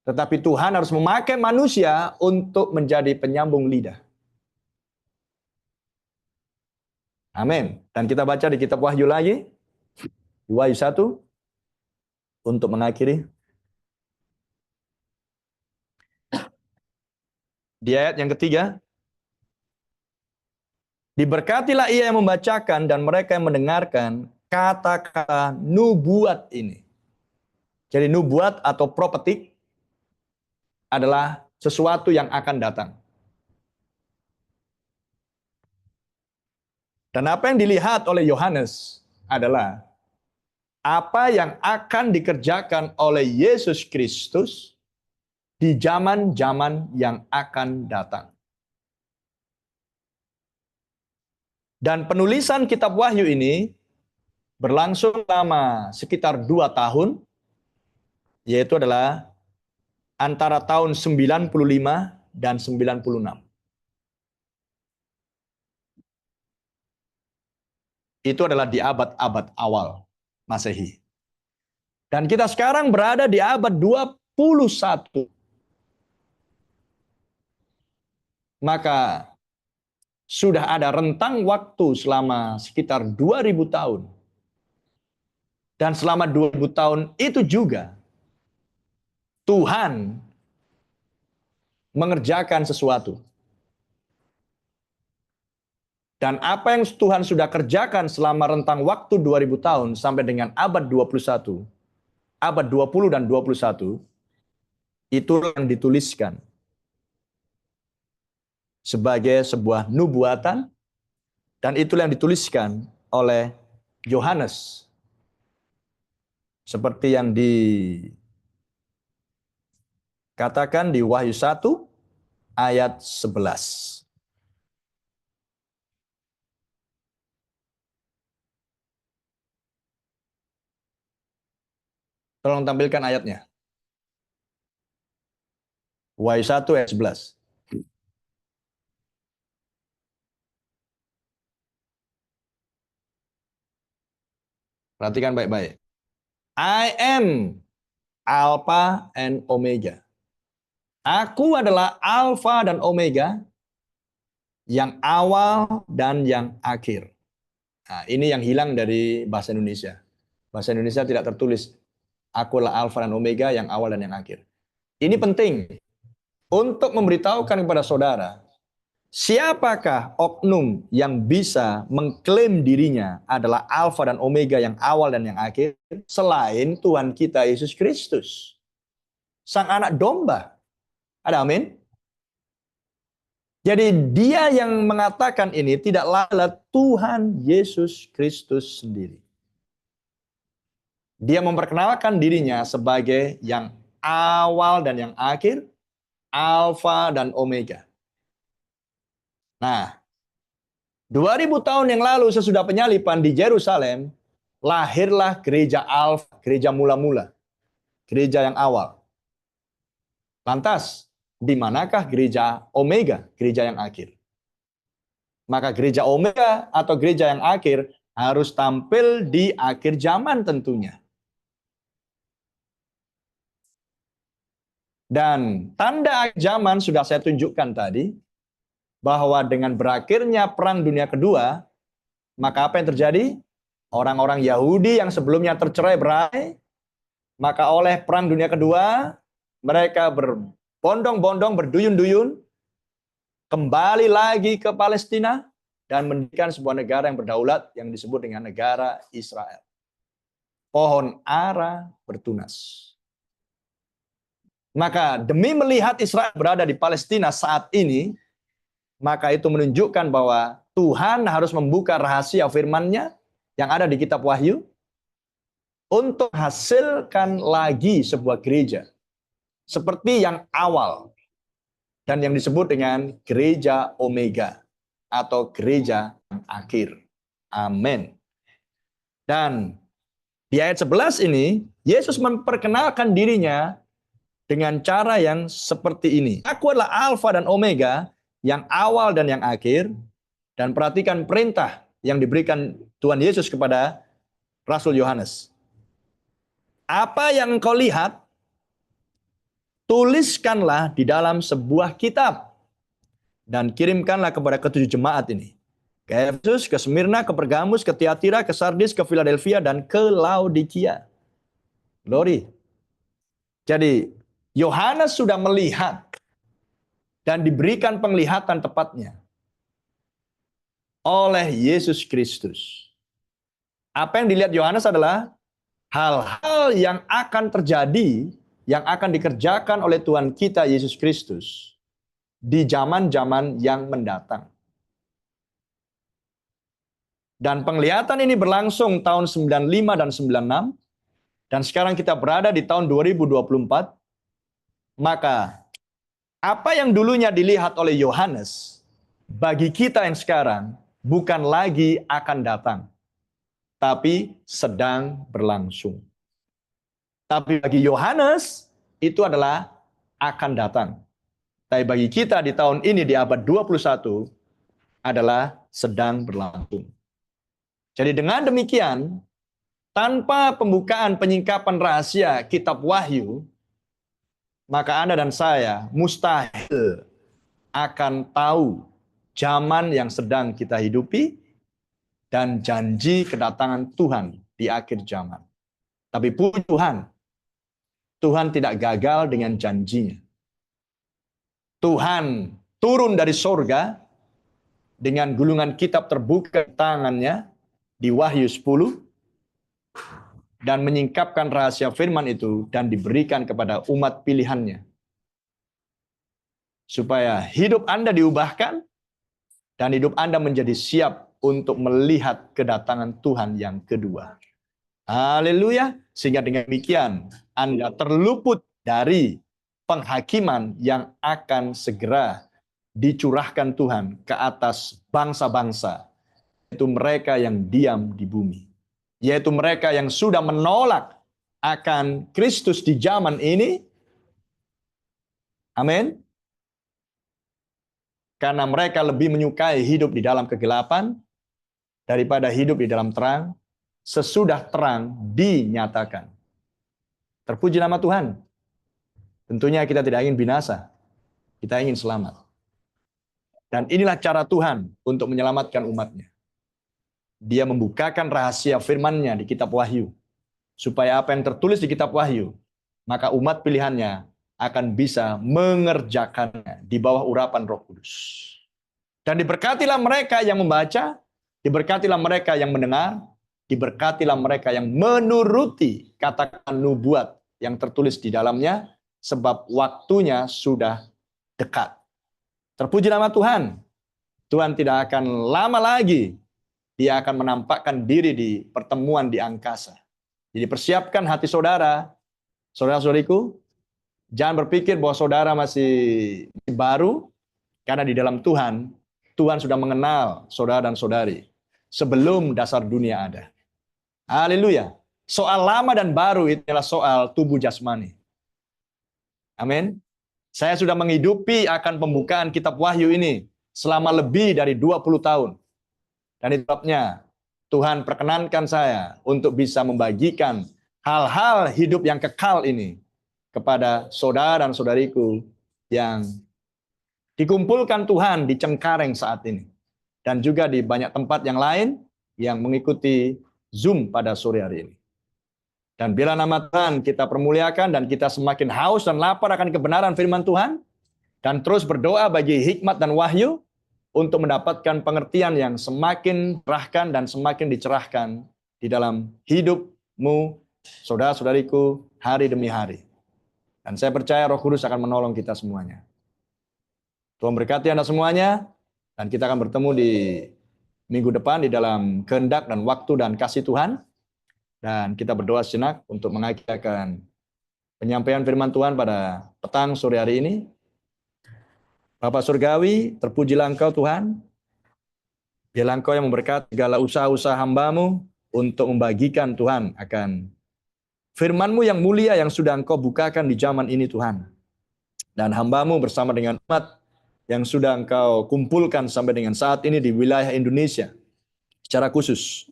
Tetapi Tuhan harus memakai manusia untuk menjadi penyambung lidah. Amin. Dan kita baca di kitab Wahyu lagi. Wahyu 1. Untuk mengakhiri. Di ayat yang ketiga. Diberkatilah ia yang membacakan dan mereka yang mendengarkan kata-kata nubuat ini. Jadi nubuat atau profetik adalah sesuatu yang akan datang. Dan apa yang dilihat oleh Yohanes adalah apa yang akan dikerjakan oleh Yesus Kristus di zaman-zaman yang akan datang. Dan penulisan kitab Wahyu ini berlangsung selama sekitar 2 tahun, yaitu adalah antara tahun 95 dan 96. Itu adalah di abad-abad awal Masehi. Dan kita sekarang berada di abad 21. Maka sudah ada rentang waktu selama sekitar 2000 tahun. Dan selama 2000 tahun itu juga Tuhan mengerjakan sesuatu. Dan apa yang Tuhan sudah kerjakan selama rentang waktu 2000 tahun sampai dengan abad 21, abad 20 dan 21, itu yang dituliskan sebagai sebuah nubuatan, dan itulah yang dituliskan oleh Yohanes. Seperti yang dikatakan di Wahyu 1 ayat 11. Tolong tampilkan ayatnya. Wahyu 1 ayat 11. Perhatikan baik-baik. I am Alpha and Omega. Aku adalah Alpha dan Omega, yang awal dan yang akhir. Nah, ini yang hilang dari bahasa Indonesia. Bahasa Indonesia tidak tertulis, akulah Alpha dan Omega, yang awal dan yang akhir. Ini penting untuk memberitahukan kepada saudara, siapakah oknum yang bisa mengklaim dirinya adalah Alfa dan Omega, yang awal dan yang akhir, selain Tuhan kita Yesus Kristus, Sang Anak Domba. Ada amin? Jadi dia yang mengatakan ini tidak lain adalah Tuhan Yesus Kristus sendiri. Dia memperkenalkan dirinya sebagai yang awal dan yang akhir, Alfa dan Omega. Nah, 2000 tahun yang lalu sesudah penyalipan di Yerusalem, lahirlah gereja Alfa, gereja mula-mula, gereja yang awal. Lantas, Di manakah gereja Omega, gereja yang akhir? Maka gereja Omega atau gereja yang akhir harus tampil di akhir zaman tentunya. Dan tanda akhir zaman sudah saya tunjukkan tadi, bahwa dengan berakhirnya Perang Dunia Kedua, maka apa yang terjadi? Orang-orang Yahudi yang sebelumnya tercerai-berai, maka oleh Perang Dunia Kedua, mereka berbondong-bondong, berduyun-duyun, kembali lagi ke Palestina, dan mendirikan sebuah negara yang berdaulat yang disebut dengan negara Israel. Pohon ara bertunas. Maka demi melihat Israel berada di Palestina saat ini, maka itu menunjukkan bahwa Tuhan harus membuka rahasia firman-Nya yang ada di kitab Wahyu untuk hasilkan lagi sebuah gereja seperti yang awal dan yang disebut dengan gereja Omega atau gereja yang akhir. Amin. Dan di ayat 11 ini, Yesus memperkenalkan dirinya dengan cara yang seperti ini. Aku adalah Alfa dan Omega, yang awal dan yang akhir. Dan perhatikan perintah yang diberikan Tuhan Yesus kepada Rasul Yohanes. Apa yang engkau lihat, tuliskanlah di dalam sebuah kitab. Dan kirimkanlah kepada ketujuh jemaat ini. Ke Efesus, ke Smyrna, ke Pergamus, ke Tiatira, ke Sardis, ke Philadelphia, dan ke Laodikia. Glory. Jadi, Yohanes sudah melihat dan diberikan penglihatan tepatnya oleh Yesus Kristus. Apa yang dilihat Yohanes adalah hal-hal yang akan terjadi, yang akan dikerjakan oleh Tuhan kita Yesus Kristus di zaman-zaman yang mendatang. Dan penglihatan ini berlangsung tahun 95 dan 96, dan sekarang kita berada di tahun 2024, maka apa yang dulunya dilihat oleh Yohanes, bagi kita yang sekarang, bukan lagi akan datang, tapi sedang berlangsung. Tapi bagi Yohanes, itu adalah akan datang. Tapi bagi kita di tahun ini, di abad 21, adalah sedang berlangsung. Jadi dengan demikian, tanpa pembukaan penyingkapan rahasia kitab Wahyu, maka Anda dan saya mustahil akan tahu zaman yang sedang kita hidupi dan janji kedatangan Tuhan di akhir zaman. Tapi puji Tuhan, Tuhan tidak gagal dengan janjinya. Tuhan turun dari sorga dengan gulungan kitab terbuka di tangannya di Wahyu 10 dan menyingkapkan rahasia firman itu dan diberikan kepada umat pilihannya. Supaya hidup Anda diubahkan dan hidup Anda menjadi siap untuk melihat kedatangan Tuhan yang kedua. Haleluya. Sehingga dengan demikian Anda terluput dari penghakiman yang akan segera dicurahkan Tuhan ke atas bangsa-bangsa, yaitu mereka yang diam di bumi. Yaitu mereka yang sudah menolak akan Kristus di zaman ini. Amin. Karena mereka lebih menyukai hidup di dalam kegelapan daripada hidup di dalam terang, sesudah terang dinyatakan. Terpuji nama Tuhan. Tentunya kita tidak ingin binasa, kita ingin selamat. Dan inilah cara Tuhan untuk menyelamatkan umatnya. Dia membukakan rahasia firman-Nya di kitab Wahyu, supaya apa yang tertulis di kitab Wahyu, maka umat pilihannya akan bisa mengerjakannya di bawah urapan Roh Kudus. Dan diberkatilah mereka yang membaca, diberkatilah mereka yang mendengar, diberkatilah mereka yang menuruti kata-kata nubuat yang tertulis di dalamnya, sebab waktunya sudah dekat. Terpuji nama Tuhan. Tuhan tidak akan lama lagi. Dia akan menampakkan diri di pertemuan di angkasa. Jadi persiapkan hati saudara. Saudara-saudariku, jangan berpikir bahwa saudara masih baru, karena di dalam Tuhan, Tuhan sudah mengenal saudara dan saudari sebelum dasar dunia ada. Haleluya. Soal lama dan baru itu adalah soal tubuh jasmani. Amin. Saya sudah menghidupi akan pembukaan kitab Wahyu ini selama lebih dari 20 tahun. Dan itu sebabnya Tuhan perkenankan saya untuk bisa membagikan hal-hal hidup yang kekal ini kepada saudara dan saudariku yang dikumpulkan Tuhan di Cengkareng saat ini. Dan juga di banyak tempat yang lain yang mengikuti Zoom pada sore hari ini. Dan bila nama Tuhan kita permuliakan dan kita semakin haus dan lapar akan kebenaran firman Tuhan, dan terus berdoa bagi hikmat dan wahyu untuk mendapatkan pengertian yang semakin terahkan dan semakin dicerahkan di dalam hidupmu, saudara-saudariku, hari demi hari. Dan saya percaya Roh Kudus akan menolong kita semuanya. Tuhan berkati Anda semuanya, dan kita akan bertemu di minggu depan di dalam kehendak dan waktu dan kasih Tuhan. Dan kita berdoa sejenak untuk mengakhirkan penyampaian firman Tuhan pada petang sore hari ini. Bapa Surgawi, terpujilah Engkau Tuhan. Biarlah Engkau yang memberkati segala usaha-usaha hamba-Mu untuk membagikan Tuhan akan firman-Mu yang mulia yang sudah Engkau bukakan di zaman ini Tuhan. Dan hamba-Mu bersama dengan umat yang sudah Engkau kumpulkan sampai dengan saat ini di wilayah Indonesia secara khusus.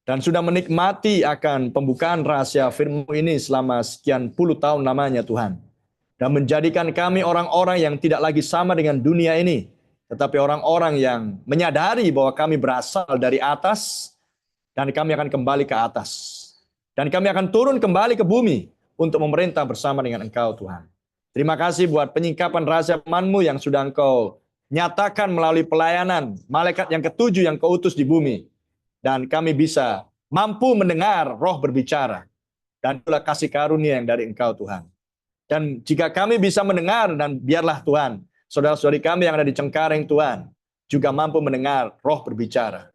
Dan sudah menikmati akan pembukaan rahasia firman ini selama sekian puluh tahun lamanya Tuhan. Dan menjadikan kami orang-orang yang tidak lagi sama dengan dunia ini. Tetapi orang-orang yang menyadari bahwa kami berasal dari atas. Dan kami akan kembali ke atas. Dan kami akan turun kembali ke bumi untuk memerintah bersama dengan Engkau Tuhan. Terima kasih buat penyingkapan rahasia firman-Mu yang sudah Engkau nyatakan melalui pelayanan malaikat yang ketujuh yang Kau utus di bumi. Dan kami bisa mampu mendengar Roh berbicara. Dan itulah kasih karunia yang dari Engkau Tuhan. Dan jika kami bisa mendengar, dan biarlah Tuhan, saudara-saudari kami yang ada di Cengkareng Tuhan, juga mampu mendengar Roh berbicara.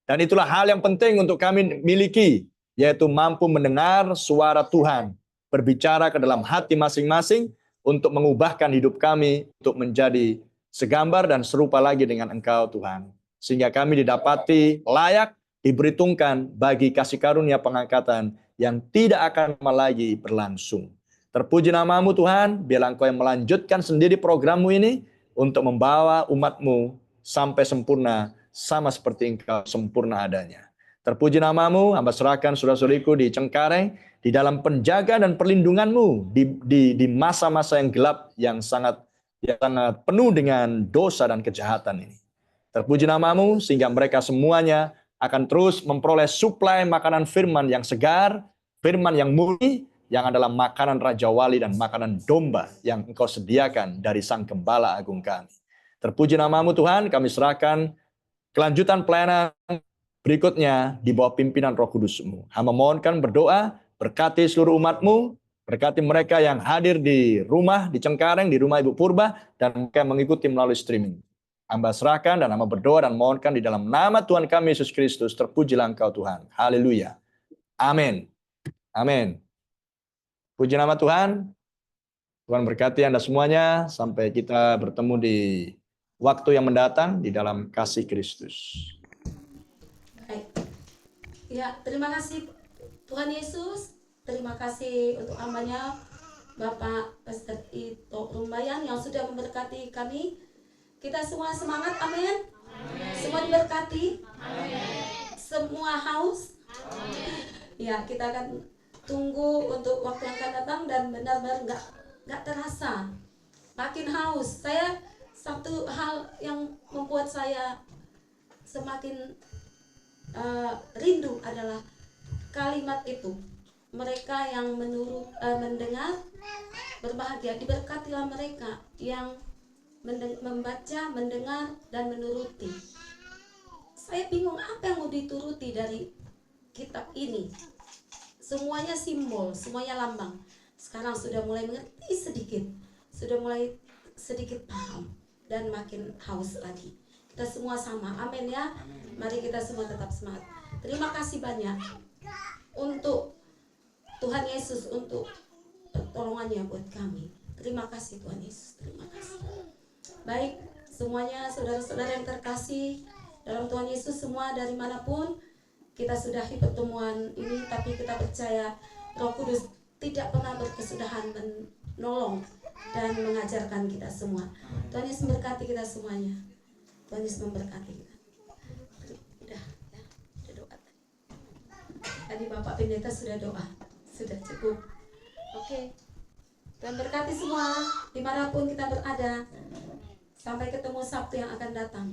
Dan itulah hal yang penting untuk kami miliki, yaitu mampu mendengar suara Tuhan, berbicara ke dalam hati masing-masing, untuk mengubahkan hidup kami, untuk menjadi segambar dan serupa lagi dengan Engkau Tuhan. Sehingga kami didapati layak, diberhitungkan bagi kasih karunia pengangkatan yang tidak akan lama lagi berlangsung. Terpuji nama-Mu Tuhan, biarlah Engkau yang melanjutkan sendiri program-Mu ini untuk membawa umat-Mu sampai sempurna, sama seperti Engkau sempurna adanya. Terpuji nama-Mu, hamba serahkan saudara-saudariku di Cengkareng, di dalam penjagaan dan perlindungan-Mu di masa-masa yang gelap yang sangat penuh dengan dosa dan kejahatan ini. Terpuji nama-Mu sehingga mereka semuanya akan terus memperoleh suplai makanan firman yang segar, firman yang murni, yang adalah makanan Raja Wali dan makanan domba yang Engkau sediakan dari Sang Gembala Agung kami. Terpuji nama-Mu Tuhan, kami serahkan kelanjutan pelayanan berikutnya di bawah pimpinan Roh Kudus-Mu. Hamba mohonkan berdoa, berkati seluruh umat-Mu, berkati mereka yang hadir di rumah, di Cengkareng, di rumah Ibu Purba, dan mereka yang mengikuti melalui streaming. Hamba serahkan dan hamba berdoa dan mohonkan di dalam nama Tuhan kami Yesus Kristus, terpujilah Engkau Tuhan. Haleluya. Amin. Amin. Puji nama Tuhan. Tuhan berkati Anda semuanya sampai kita bertemu di waktu yang mendatang di dalam kasih Kristus. Baik. Ya, terima kasih Tuhan Yesus. Terima kasih untuk hamba-Nya Bapak Pastor Ito Rumbayan yang sudah memberkati kami. Kita semua semangat, amin. Semua diberkati. Amin. Semua haus. Amin. Ya, kita akan tunggu untuk waktu yang akan datang dan benar-benar nggak terasa makin haus. Saya satu hal yang membuat saya semakin rindu adalah kalimat itu. Mereka yang mendengar berbahagia, diberkatilah mereka yang membaca, mendengar, dan menuruti. Saya bingung apa yang mau dituruti dari kitab ini. Semuanya simbol, semuanya lambang. Sekarang sudah mulai mengerti sedikit, sudah mulai sedikit paham, dan makin haus lagi. Kita semua sama, amin ya. Mari kita semua tetap semangat. Terima kasih banyak untuk Tuhan Yesus, untuk pertolongannya buat kami. Terima kasih Tuhan Yesus, terima kasih. Baik, semuanya saudara-saudara yang terkasih dalam Tuhan Yesus semua dari manapun, kita sudahi pertemuan ini, tapi kita percaya Roh Kudus tidak pernah berkesudahan menolong dan mengajarkan kita semua. Tuhan Yesus memberkati kita semuanya. Tuhan Yesus memberkati kita. Udah ya, udah doa tadi. Tadi Bapak Pendeta sudah doa, sudah cukup. Oke. Tuhan berkati semua dimanapun kita berada. Sampai ketemu Sabtu yang akan datang.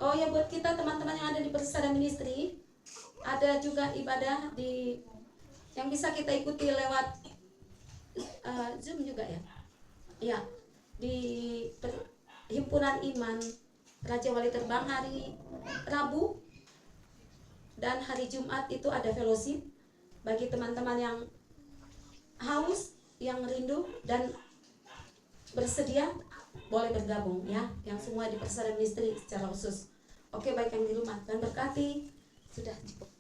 Oh ya, buat kita teman-teman yang ada di Persada Ministry, ada juga ibadah yang bisa kita ikuti lewat Zoom juga ya. Ya, di Himpunan Iman Raja Wali Terbang hari Rabu dan hari Jumat itu ada fellowship bagi teman-teman yang haus, yang rindu dan bersedia boleh bergabung ya, yang semua di Persada Ministry secara khusus. Oke, baik yang di rumah, Tuhan berkati. Sudah cukup.